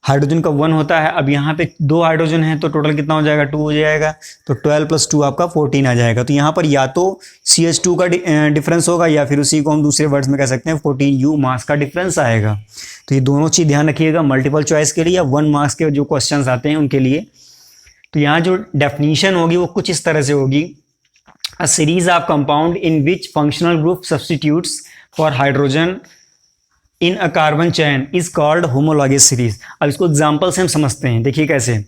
हाइड्रोजन का 1 होता है। अब यहाँ पे 2 हाइड्रोजन है तो टोटल कितना हो जाएगा, 2 हो जाएगा। तो 12 + 2 आपका 14 आ जाएगा। तो यहाँ पर या तो CH2 का डिफरेंस होगा या फिर उसी को हम दूसरे वर्ड्स में कह सकते हैं 14U मास का डिफरेंस आएगा। तो ये दोनों चीज़ ध्यान रखिएगा मल्टीपल चॉइस के लिए या 1 मार्क्स के जो क्वेश्चन आते हैं उनके लिए। तो यहाँ जो डेफिनीशन होगी वो कुछ इस तरह से होगी, a series of compound in which functional group substitutes for hydrogen in a carbon chain is called homologous series. अब इसको एग्जांपल से हम समझते हैं। देखिए कैसे,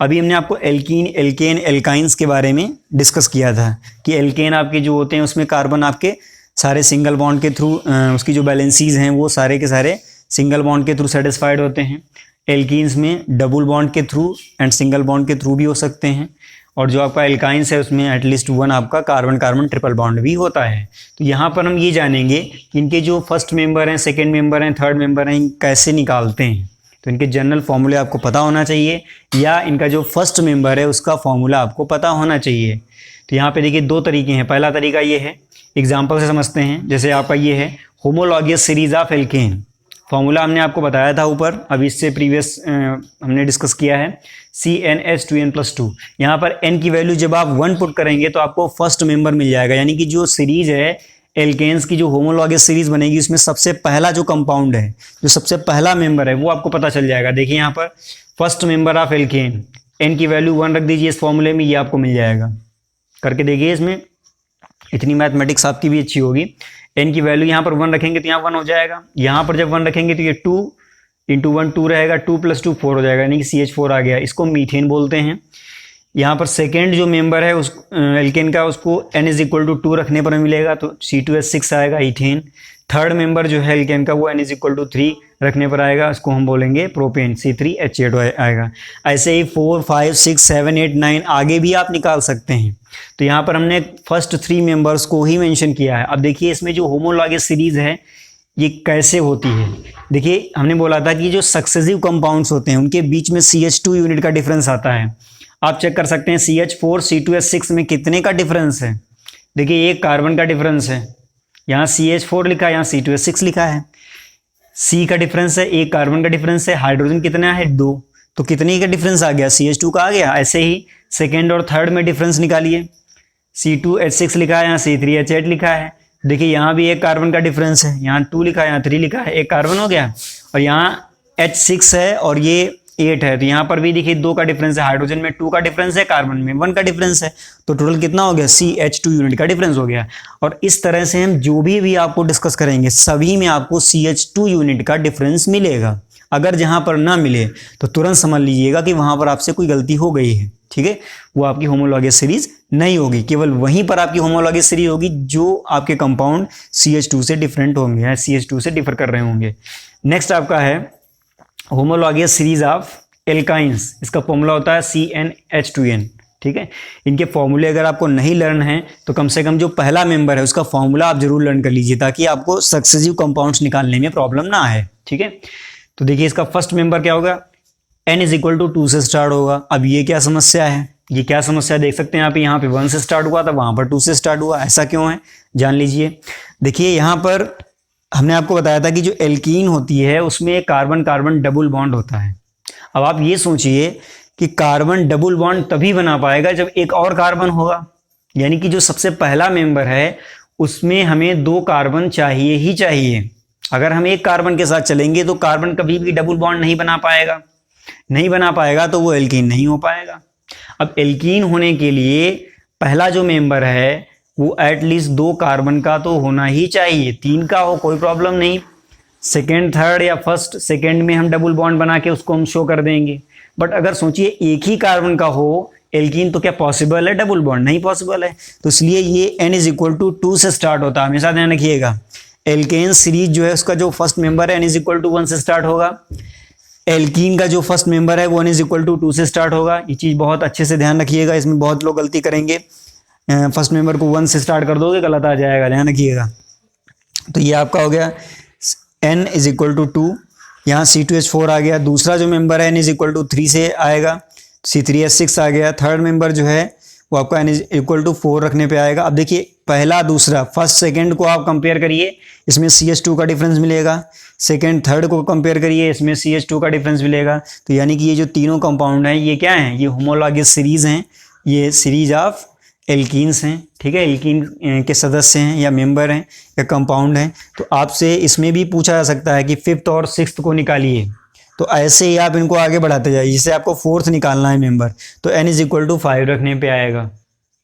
अभी हमने आपको एल्कीन, एल्केन, एल्काइंस के बारे में डिस्कस किया था कि एल्केन आपके जो होते हैं उसमें कार्बन आपके सारे सिंगल बॉन्ड के थ्रू उसकी जो बैलेंसीज हैं वो सारे के सारे सिंगल बॉन्ड के थ्रू सेटिस्फाइड होते हैं। एल्कीन्स में डबल बॉन्ड के थ्रू एंड सिंगल बॉन्ड के थ्रू भी हो सकते हैं, और जो आपका एल्काइंस है उसमें एटलीस्ट 1 आपका कार्बन कार्बन ट्रिपल बॉन्ड भी होता है। तो यहाँ पर हम ये जानेंगे कि इनके जो फर्स्ट मेंबर हैं, सेकंड मेंबर हैं, थर्ड मेंबर हैं, कैसे निकालते हैं। तो इनके जनरल फॉर्मूले आपको पता होना चाहिए या इनका जो फर्स्ट मेंबर है उसका फॉर्मूला आपको पता होना चाहिए। तो यहाँ पे देखिए 2 तरीके हैं। पहला तरीका ये है, एग्जाम्पल से समझते हैं। जैसे आपका ये है होमोलॉगियस सीरीज ऑफ एल्केन, फॉर्मूला हमने आपको बताया था ऊपर, अभी इससे प्रीवियस हमने डिस्कस किया है, CnH2n+2। यहाँ पर n की वैल्यू जब आप 1 पुट करेंगे तो आपको फर्स्ट मेंबर मिल जाएगा, यानी कि जो सीरीज है एल्केन्स की जो होमोलॉगियस सीरीज बनेगी उसमें सबसे पहला जो कंपाउंड है, जो सबसे पहला मेंबर है वो आपको पता चल जाएगा। देखिए यहाँ पर first member of alkene, n की वैल्यू 1 रख दीजिए इस फॉर्मूले में, ये आपको मिल जाएगा। करके देखिए, इसमें इतनी मैथमेटिक्स आपकी भी अच्छी होगी। n की वैल्यू यहाँ पर 1 रखेंगे तो यहाँ 1 हो जाएगा, यहाँ पर जब 1 रखेंगे तो ये 2 × 1 2 रहेगा, 2 + 2 4 हो जाएगा, यानी कि CH4 आ गया। इसको मीथेन बोलते हैं। यहाँ पर सेकेंड जो मेंबर है उस एल्केन का, उसको N=2 रखने पर मिलेगा तो C2H6 आएगा इथेन। थर्ड मेंबर जो है एल्केन का वो N=3 रखने पर आएगा, उसको हम बोलेंगे प्रोपेन, C3H8 आएगा। ऐसे ही 4, 5, 6, 7, 8, 9 आगे भी आप निकाल सकते हैं। तो यहाँ पर हमने फर्स्ट 3 मेंबर्स को ही मेंशन किया है। अब देखिए इसमें जो होमोलॉगस सीरीज है ये कैसे होती है। देखिए हमने बोला था कि जो सक्सेसिव कंपाउंड्स होते हैं उनके बीच में CH2 यूनिट का डिफरेंस आता है। आप चेक कर सकते हैं CH4 C2H6 में कितने का डिफरेंस है। देखिए एक कार्बन का डिफरेंस है, यहाँ CH4 लिखा है, यहाँ C2H6 लिखा है। C का डिफरेंस है, एक कार्बन का डिफरेंस है, हाइड्रोजन कितना है 2, तो कितने का डिफरेंस आ गया, CH2 का आ गया। ऐसे ही सेकेंड और थर्ड में डिफरेंस निकालिए, C2H6 लिखा है, यहाँ C3H8 लिखा है। देखिए यहाँ भी एक कार्बन का डिफरेंस है, यहाँ 2 लिखा है, यहाँ 3 लिखा है, एक कार्बन हो गया। और यहाँ H6 है और ये 8 है, तो यहाँ पर भी देखिए 2 का डिफरेंस है, हाइड्रोजन में 2 का डिफरेंस है, कार्बन में 1 का डिफरेंस है, तो टोटल कितना हो गया, CH2 यूनिट का डिफरेंस हो गया। और इस तरह से हम जो भी आपको डिस्कस करेंगे सभी में आपको CH2 यूनिट का डिफरेंस मिलेगा। अगर जहां पर ना मिले तो तुरंत समझ लीजिएगा कि वहां पर आपसे कोई गलती हो गई है, ठीक है। वो आपकी होमोलॉगस सीरीज नहीं होगी, केवल वहीं पर आपकी होमोलॉगस सीरीज होगी जो आपके कंपाउंड CH2 से डिफरेंट होंगे या CH2 से डिफर कर रहे होंगे। नेक्स्ट आपका है होमोलॉगस सीरीज ऑफ एल्काइंस। इसका फॉर्मूला होता है CnH2n, ठीक है। इनके फॉर्मूले अगर आपको नहीं लर्न है तो कम से कम जो पहला मेंबर है उसका फॉर्मूला आप जरूर लर्न कर लीजिए, ताकि आपको सक्सेसिव कंपाउंड्स निकालने में प्रॉब्लम ना आए, ठीक है। तो देखिए इसका फर्स्ट मेंबर क्या होगा, N=2 से स्टार्ट होगा। अब ये क्या समस्या है, ये क्या समस्या देख सकते हैं आप, यहाँ पे 1 से स्टार्ट हुआ था, वहां पर 2 से स्टार्ट हुआ, ऐसा क्यों है जान लीजिए। देखिए यहाँ पर हमने आपको बताया था कि जो एल्कीन होती है उसमें कार्बन कार्बन डबल बॉन्ड होता है। अब आप ये सोचिए कि कार्बन डबल बॉन्ड तभी बना पाएगा जब एक और कार्बन होगा, यानी कि जो सबसे पहला मेंबर है उसमें हमें 2 कार्बन चाहिए ही चाहिए। अगर हम एक कार्बन के साथ चलेंगे तो कार्बन कभी भी डबल बॉन्ड नहीं बना पाएगा, तो वो एल्कीन नहीं हो पाएगा। अब एल्कीन होने के लिए पहला जो मेंबर है वो एटलीस्ट 2 कार्बन का तो होना ही चाहिए, 3 का हो कोई प्रॉब्लम नहीं। सेकेंड, थर्ड या फर्स्ट सेकेंड में हम डबल बॉन्ड बना के उसको हम शो कर देंगे। बट अगर सोचिए एक ही कार्बन का हो एल्कीन, तो क्या पॉसिबल है डबल बॉन्ड, नहीं पॉसिबल है। तो इसलिए ये N=2 से स्टार्ट होता है, हमेशा ध्यान रखिएगा। एल्केन सीरीज जो है उसका जो फर्स्ट मेंबर है N=1 से स्टार्ट होगा, एल्कीन का जो फर्स्ट मेंबर है वो N=2 से स्टार्ट होगा। ये चीज़ बहुत अच्छे से ध्यान रखिएगा, इसमें बहुत लोग गलती करेंगे, फर्स्ट मेंबर को 1 से स्टार्ट कर दोगे गलत आ जाएगा, ध्यान रखिएगा। तो ये आपका हो गया N=2, यहाँ C2H4 आ गया। दूसरा जो मेंबर है N=3 से आएगा, C3H6 आ गया। थर्ड मेंबर जो है वो आपका N=4 रखने पे आएगा। अब देखिए पहला दूसरा फर्स्ट सेकंड को आप कंपेयर करिए, इसमें CH2 का डिफरेंस मिलेगा। सेकंड थर्ड को कंपेयर करिए, इसमें CH2 का डिफरेंस मिलेगा। तो यानी कि ये जो तीनों कंपाउंड हैं ये क्या हैं, ये होमोलॉगस सीरीज हैं, ये सीरीज ऑफ एल्कीन्स हैं, ठीक है। एल्कीन के सदस्य हैं या मेंबर हैं या कंपाउंड हैं। तो आपसे इसमें भी पूछा जा सकता है कि 5th और 6th को निकालिए, तो ऐसे ही आप इनको आगे बढ़ाते जाइए। जिससे आपको 4th निकालना है मेंबर, तो N=5 रखने पे आएगा,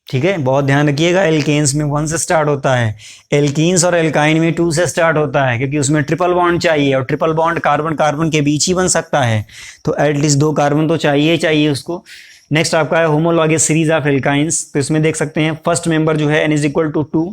ठीक है। बहुत ध्यान रखिएगा, एल्केन्स में 1 से स्टार्ट होता है, एल्कीन्स और एल्काइन में 2 से स्टार्ट होता है, क्योंकि उसमें ट्रिपल बॉन्ड चाहिए और ट्रिपल बॉन्ड कार्बन कार्बन के बीच ही बन सकता है, तो एटलीस्ट 2 कार्बन तो चाहिए ही चाहिए उसको। नेक्स्ट आपका है होमोलॉगस सीरीज ऑफ एल्काइंस। तो इसमें देख सकते हैं फर्स्ट मेंबर जो है N=2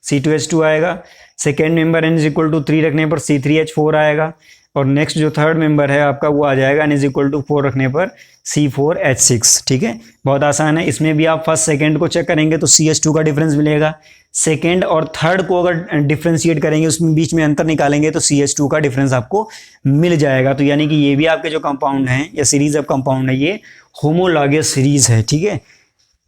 C2H2 आएगा, सेकेंड मेंबर N=3 रखने पर C3H4 आएगा, और नेक्स्ट जो थर्ड मेंबर है आपका वो आ जाएगा N=4 रखने पर C4H6, ठीक है। बहुत आसान है, इसमें भी आप फर्स्ट सेकेंड को चेक करेंगे तो CH2 का डिफरेंस मिलेगा। सेकेंड और थर्ड को अगर डिफ्रेंशिएट करेंगे, उसमें बीच में अंतर निकालेंगे तो CH2 का डिफरेंस आपको मिल जाएगा। तो यानी कि ये भी आपके जो कंपाउंड हैं या सीरीज ऑफ कंपाउंड है ये होमोलॉगस सीरीज है, ठीक है।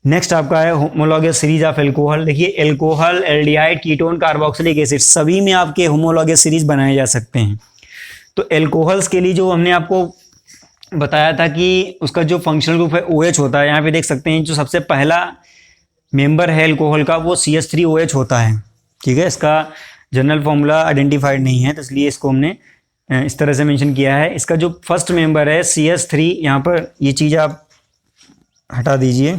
नेक्स्ट आपका है होमोलॉगस सीरीज ऑफ एल्कोहल। देखिए alcohol, aldehyde, ketone, carboxylic acid सभी में आपके होमोलॉगस सीरीज बनाए जा सकते हैं। तो एल्कोहल्स के लिए जो हमने आपको बताया था कि उसका जो फंक्शनल ग्रुप है OH होता है, यहाँ पे देख सकते हैं जो सबसे पहला मेंबर है एल्कोहल का वो CH3OH होता है, ठीक है। इसका जनरल फॉर्मूला आइडेंटिफाइड नहीं है तो इसलिए इसको हमने इस तरह से मेंशन किया है। इसका जो फर्स्ट मेंबर है CH3, यहाँ पर ये चीज़ आप हटा दीजिए,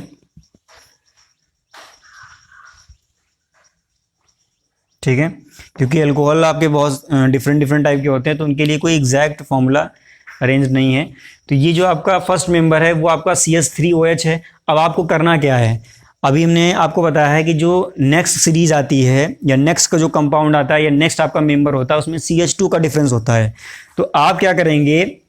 ठीक है, क्योंकि अल्कोहल आपके बहुत डिफरेंट टाइप के होते हैं तो उनके लिए कोई एग्जैक्ट फॉर्मूला अरेंज नहीं है। तो ये जो आपका फर्स्ट मेंबर है वो आपका CH3OH है। अब आपको करना क्या है, अभी हमने आपको बताया है कि जो नेक्स्ट सीरीज आती है या नेक्स्ट का जो कंपाउंड आता है या नेक्स्ट आपका मेंबर होता है उसमें CH2 का डिफरेंस होता है। तो आप क्या करेंगे,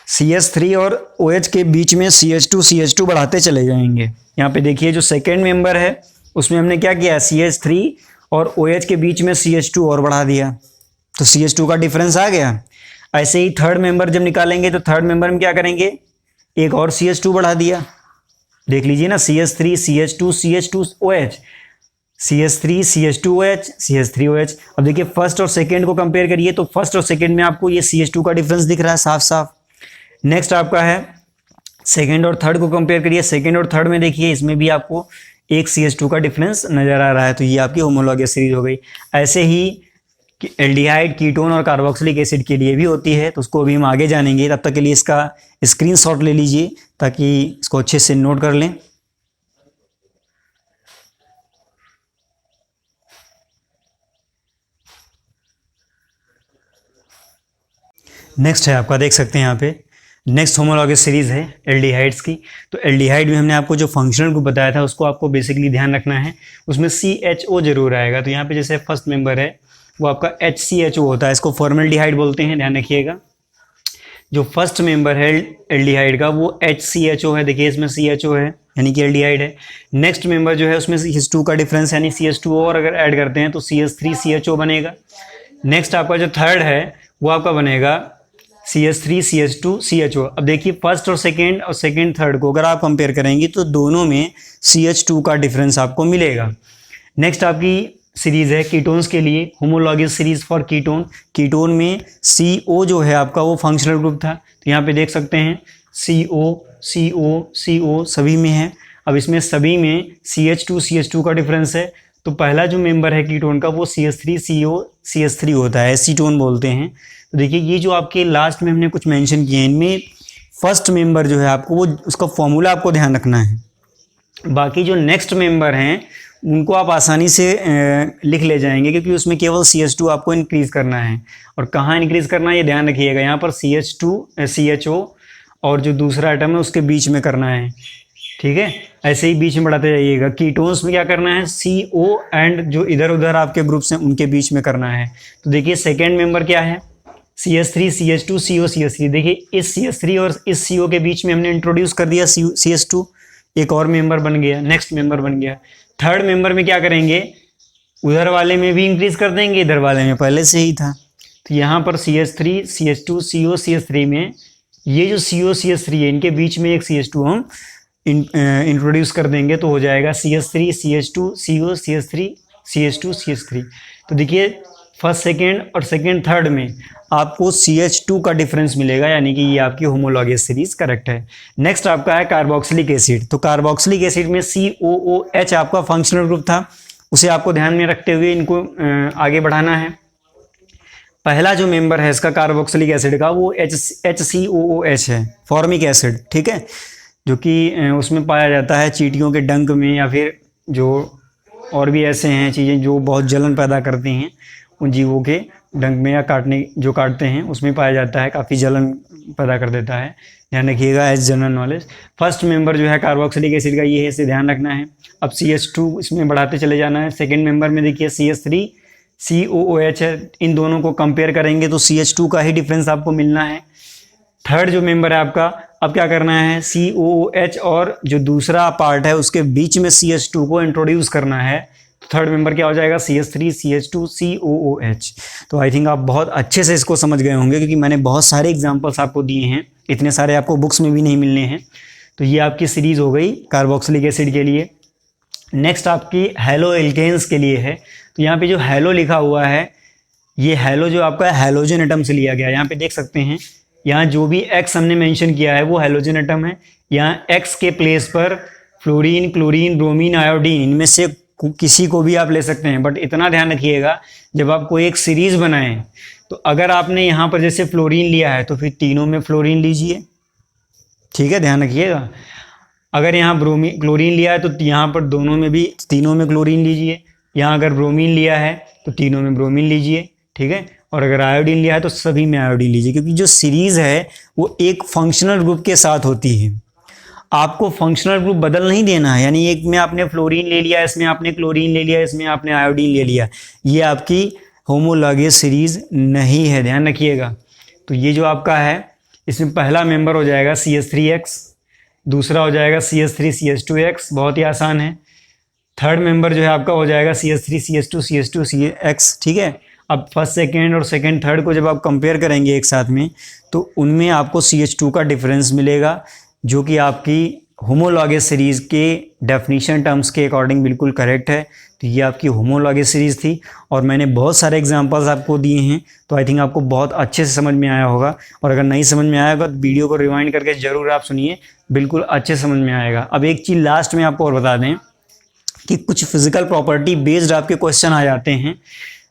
CH3 और OH के बीच में CH2 बढ़ाते चले जाएंगे। यहाँ पे देखिए जो सेकेंड मेंबर है उसमें हमने क्या किया, CH3 और OH के बीच में CH2 और बढ़ा दिया, तो CH2 का डिफरेंस आ गया। ऐसे ही थर्ड मेंबर जब निकालेंगे तो थर्ड मेंबर में क्या करेंगे, एक और CH2 बढ़ा दिया। देख लीजिए ना, CH3 CH2 CH2 OH, CH3 CH2 OH CH3 OH। अब देखिए फर्स्ट और सेकेंड को कंपेयर करिए तो फर्स्ट और सेकेंड में आपको ये CH2 का डिफरेंस दिख रहा है साफ साफ। नेक्स्ट आपका है सेकेंड और थर्ड को कंपेयर करिए, सेकेंड और थर्ड में देखिए इसमें भी आपको एक CH2 का डिफरेंस नजर आ रहा है, तो ये आपकी होमोलॉगस सीरीज हो गई। ऐसे ही एल्डिहाइड, कीटोन और कार्बोक्सिलिक एसिड के लिए भी होती है, तो उसको अभी हम आगे जानेंगे। तब तक के लिए इसका स्क्रीनशॉट ले लीजिए ताकि इसको अच्छे से नोट कर लें। नेक्स्ट है आपका, देख सकते हैं यहाँ पे नेक्स्ट होमोलॉगस सीरीज है एल्डिहाइड्स की। तो एल्डिहाइड में हमने आपको जो फंक्शनल ग्रुप बताया था उसको आपको बेसिकली ध्यान रखना है, उसमें CHO जरूर आएगा। तो यहाँ पे जैसे फर्स्ट मेंबर है वो आपका HCHO होता है, इसको फॉर्मल्डिहाइड बोलते हैं, ध्यान रखिएगा। जो फर्स्ट मेंबर है एल्डिहाइड का वो HCHO है, देखिए इसमें CHO है यानी कि एल्डिहाइड है। नेक्स्ट मेंबर जो है उसमें CH2 का डिफरेंस यानी CH2 और अगर ऐड करते हैं तो CH3CHO बनेगा। नेक्स्ट आपका जो थर्ड है वो आपका बनेगा CH3 CH2 CHO। अब देखिए फर्स्ट और सेकेंड थर्ड को अगर आप कंपेयर करेंगे तो दोनों में CH2 का डिफरेंस आपको मिलेगा। नेक्स्ट आपकी सीरीज है कीटोन्स के लिए, homologous series for ketone. Ketone में CO जो है आपका वो फंक्शनल ग्रुप था, तो यहाँ पे देख सकते हैं CO सभी में है। अब इसमें सभी में CH2 का डिफरेंस है, तो पहला जो मेंबर है कीटोन का वो CH3 होता है, एसीटोन बोलते हैं। तो देखिए ये जो आपके लास्ट में हमने कुछ मेंशन किए हैं इनमें फर्स्ट मेंबर जो है आपको वो उसका फॉर्मूला आपको ध्यान रखना है। बाकी जो नेक्स्ट मेंबर हैं उनको आप आसानी से लिख ले जाएंगे क्योंकि उसमें केवल CH2 आपको इंक्रीज करना है। और कहाँ इंक्रीज करना है ये ध्यान रखिएगा, यहाँ पर CHO और जो दूसरा आइटम है उसके बीच में करना है, ठीक है। ऐसे ही बीच में बढ़ाते जाइएगा। कीटोन्स में क्या करना है, CO एंड जो इधर उधर आपके ग्रुप्स हैं उनके बीच में करना है। तो देखिए सेकेंड मेंबर क्या है, CH3 CH2 CO CH3। देखिए इस CH3 और इस CO के बीच में हमने इंट्रोड्यूस कर दिया CH2, एक और मेंबर बन गया, नेक्स्ट मेंबर बन गया। थर्ड मेंबर में क्या करेंगे, उधर वाले में भी इंक्रीज कर देंगे, इधर वाले में पहले से ही था। तो यहाँ पर CH3 CH2 CO CH3 में ये जो CO CH3 है इनके बीच में एक CH2 हम इंट्रोड्यूस कर देंगे, तो हो जाएगा CH3 CH2 CO CH3 CH2 CH3। तो देखिए फर्स्ट सेकेंड और सेकेंड थर्ड में आपको CH2 का डिफरेंस मिलेगा, यानी कि ये आपकी होमोलॉगस सीरीज करेक्ट है। नेक्स्ट आपका है कार्बोक्सिलिक एसिड। तो कार्बोक्सिलिक एसिड में COOH आपका फंक्शनल ग्रुप था, उसे आपको ध्यान में रखते हुए इनको आगे बढ़ाना है। पहला जो मेंबर है इसका कार्बोक्सिलिक एसिड का वो HCOOH है, फॉर्मिक एसिड, ठीक है, जो कि उसमें पाया जाता है चींटियों के डंक में या फिर जो और भी ऐसे हैं चीज़ें जो बहुत जलन पैदा करती हैं उन जीवों के डंक में या काटते हैं उसमें पाया जाता है, काफ़ी जलन पैदा कर देता है, ध्यान रखिएगा as general knowledge. First member जो है कार्बोक्सिलिक एसिड का ये है, इसे ध्यान रखना है। अब CH2 इसमें बढ़ाते चले जाना है। सेकेंड मेंबर में देखिए CH3 COOH है, इन दोनों को कंपेयर करेंगे तो CH2 का ही डिफरेंस आपको मिलना है। थर्ड जो मेंबर है आपका, अब क्या करना है, COOH और जो दूसरा पार्ट है उसके बीच में CH2 को इंट्रोड्यूस करना है। तो थर्ड मेंबर क्या हो जाएगा, CH3 CH2 COOH। तो आई थिंक आप बहुत अच्छे से इसको समझ गए होंगे क्योंकि मैंने बहुत सारे एग्जांपल्स आपको दिए हैं, इतने सारे आपको बुक्स में भी नहीं मिलने हैं। तो ये आपकी सीरीज हो गई कार्बोक्सिलिक एसिड के लिए। नेक्स्ट आपकी हैलो एल्केन्स के लिए है। तो यहाँ पे जो हैलो लिखा हुआ है, ये हैलो जो आपका हैलोजन एटम से लिया गया है। यहाँ पे देख सकते हैं, यहाँ जो भी X हमने मेंशन किया है वो हैलोजन एटम है। यहाँ X के प्लेस पर फ्लोरीन, क्लोरीन, ब्रोमीन, आयोडीन इनमें से किसी को भी आप ले सकते हैं। बट इतना ध्यान रखिएगा जब आप कोई एक सीरीज बनाएं तो अगर आपने यहाँ पर जैसे फ्लोरीन लिया है तो फिर तीनों में फ्लोरीन लीजिए, ठीक है, ध्यान रखिएगा। अगर यहाँ क्लोरीन लिया है तो यहाँ पर दोनों में भी तीनों में क्लोरीन लीजिए। यहाँ अगर ब्रोमीन लिया है तो तीनों में ब्रोमीन लीजिए, ठीक है। और अगर आयोडीन लिया है तो सभी में आयोडीन लीजिए, क्योंकि जो सीरीज है वो एक फंक्शनल ग्रुप के साथ होती है। आपको फंक्शनल ग्रुप बदल नहीं देना है, यानी एक में आपने फ्लोरीन ले लिया, इसमें आपने क्लोरीन ले लिया, इसमें आपने आयोडीन ले लिया, ये आपकी होमोलॉगस सीरीज नहीं है, ध्यान रखिएगा। तो ये जो आपका है इसमें पहला मेंबर हो जाएगा CH3X, दूसरा हो जाएगा CH3CH2X, बहुत ही आसान है। थर्ड मेंबर जो है आपका हो जाएगा CH3CH2CH2CX, ठीक है। अब फर्स्ट सेकेंड और सेकेंड थर्ड को जब आप कंपेयर करेंगे एक साथ में, तो उनमें आपको CH2 का डिफरेंस मिलेगा, जो कि आपकी होमोलॉगस सीरीज़ के डेफिनेशन टर्म्स के अकॉर्डिंग बिल्कुल करेक्ट है। तो ये आपकी होमोलॉगस सीरीज़ थी और मैंने बहुत सारे एग्जांपल्स आपको दिए हैं, तो आई थिंक आपको बहुत अच्छे से समझ में आया होगा। और अगर नहीं समझ में आया होगा तो वीडियो को रिवाइंड करके ज़रूर आप सुनिए, बिल्कुल अच्छे समझ में आएगा। अब एक चीज़ लास्ट में आपको और बता दें कि कुछ फिजिकल प्रॉपर्टी बेस्ड आपके क्वेश्चन आ जाते हैं,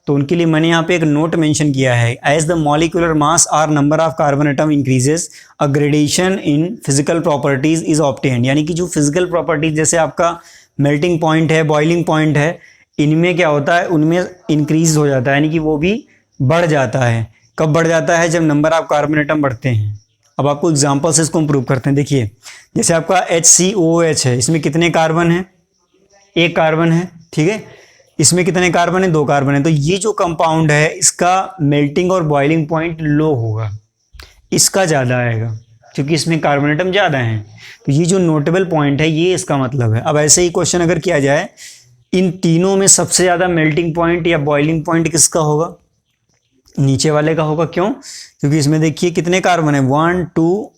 तो उनके लिए मैंने यहाँ पे एक नोट मेंशन किया है। As the molecular mass or number of carbon atom increases a gradation in physical properties is obtained, यानी कि जो फिजिकल प्रॉपर्टीज जैसे आपका मेल्टिंग पॉइंट है, बॉइलिंग पॉइंट है, इनमें क्या होता है, उनमें इंक्रीज हो जाता है, यानी कि वो भी बढ़ जाता है। कब बढ़ जाता है? जब नंबर ऑफ कार्बन एटम बढ़ते हैं। अब आपको एग्जाम्पल से इसको हम प्रूव करते हैं। देखिए जैसे आपका HCOOH है, इसमें कितने कार्बन है? एक कार्बन है, ठीक है। इसमें कितने कार्बन है? 2 कार्बन है। तो ये जो कंपाउंड है इसका मेल्टिंग और बॉइलिंग पॉइंट लो होगा, इसका ज़्यादा आएगा क्योंकि इसमें कार्बन एटम ज़्यादा हैं। तो ये जो नोटेबल पॉइंट है ये इसका मतलब है। अब ऐसे ही क्वेश्चन अगर किया जाए, इन तीनों में सबसे ज़्यादा मेल्टिंग पॉइंट या बॉइलिंग पॉइंट किसका होगा? नीचे वाले का होगा। क्यों? क्योंकि इसमें देखिए कितने कार्बन है, 1 2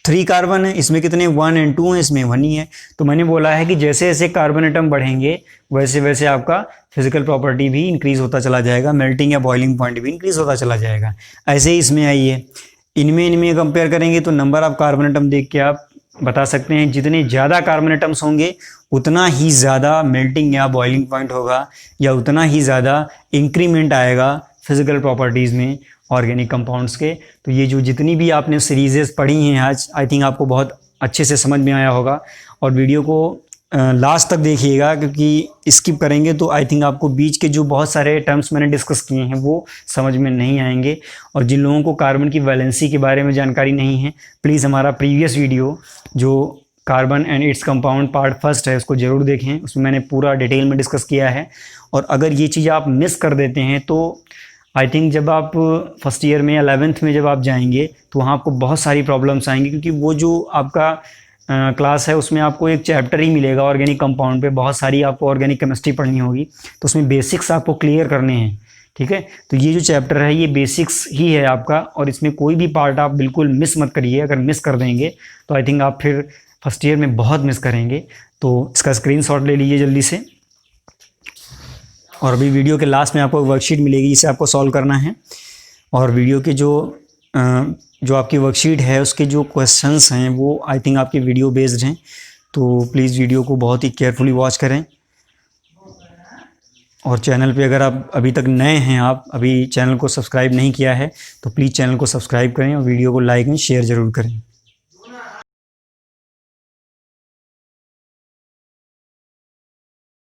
3 कार्बन है, इसमें कितने 1 और 2 हैं, इसमें 1 ही है। तो मैंने बोला है कि जैसे जैसे कार्बन एटम बढ़ेंगे वैसे वैसे आपका फिजिकल प्रॉपर्टी भी इंक्रीज होता चला जाएगा, मेल्टिंग या बॉइलिंग पॉइंट भी इंक्रीज होता चला जाएगा। ऐसे ही इसमें आइए, इनमें कंपेयर करेंगे तो नंबर ऑफ कार्बन एटम देख के आप बता सकते हैं जितने ज़्यादा कार्बन एटम्स होंगे उतना ही ज़्यादा मेल्टिंग या बॉइलिंग पॉइंट होगा, या उतना ही ज़्यादा इंक्रीमेंट आएगा फिजिकल प्रॉपर्टीज़ में ऑर्गेनिक कंपाउंड्स के। तो ये जो जितनी भी आपने सीरीजेस पढ़ी हैं आज, आई थिंक आपको बहुत अच्छे से समझ में आया होगा। और वीडियो को लास्ट तक देखिएगा, क्योंकि स्किप करेंगे तो आई थिंक आपको बीच के जो बहुत सारे टर्म्स मैंने डिस्कस किए हैं वो समझ में नहीं आएंगे। और जिन लोगों को कार्बन की वैलेंसी के बारे में जानकारी नहीं है, प्लीज़ हमारा प्रीवियस वीडियो जो carbon and its compound part first है उसको ज़रूर देखें, उसमें मैंने पूरा डिटेल में डिस्कस किया है। और अगर ये चीज़ आप मिस कर देते हैं तो आई थिंक जब आप फर्स्ट ईयर में या 11th में जब आप जाएंगे तो वहाँ आपको बहुत सारी प्रॉब्लम्स आएंगी, क्योंकि वो जो आपका क्लास है उसमें आपको एक चैप्टर ही मिलेगा ऑर्गेनिक कंपाउंड पे, बहुत सारी आपको ऑर्गेनिक केमिस्ट्री पढ़नी होगी, तो उसमें बेसिक्स आपको क्लियर करने हैं, ठीक है। तो ये जो चैप्टर है ये बेसिक्स ही है आपका, और इसमें कोई भी पार्ट आप बिल्कुल मिस मत करिए। अगर मिस कर देंगे तो आई थिंक आप फिर फर्स्ट ईयर में बहुत मिस करेंगे। तो इसका स्क्रीनशॉट ले लीजिए जल्दी से। और अभी वीडियो के लास्ट में आपको वर्कशीट मिलेगी, जिसे आपको सॉल्व करना है। और वीडियो के जो आपकी वर्कशीट है उसके जो क्वेश्चंस हैं वो आई थिंक आपके वीडियो बेस्ड हैं, तो प्लीज़ वीडियो को बहुत ही केयरफुली वॉच करें। और चैनल पे अगर आप अभी तक नए हैं, आप अभी चैनल को सब्सक्राइब नहीं किया है, तो प्लीज़ चैनल को सब्सक्राइब करें और वीडियो को लाइक एंड शेयर ज़रूर करें।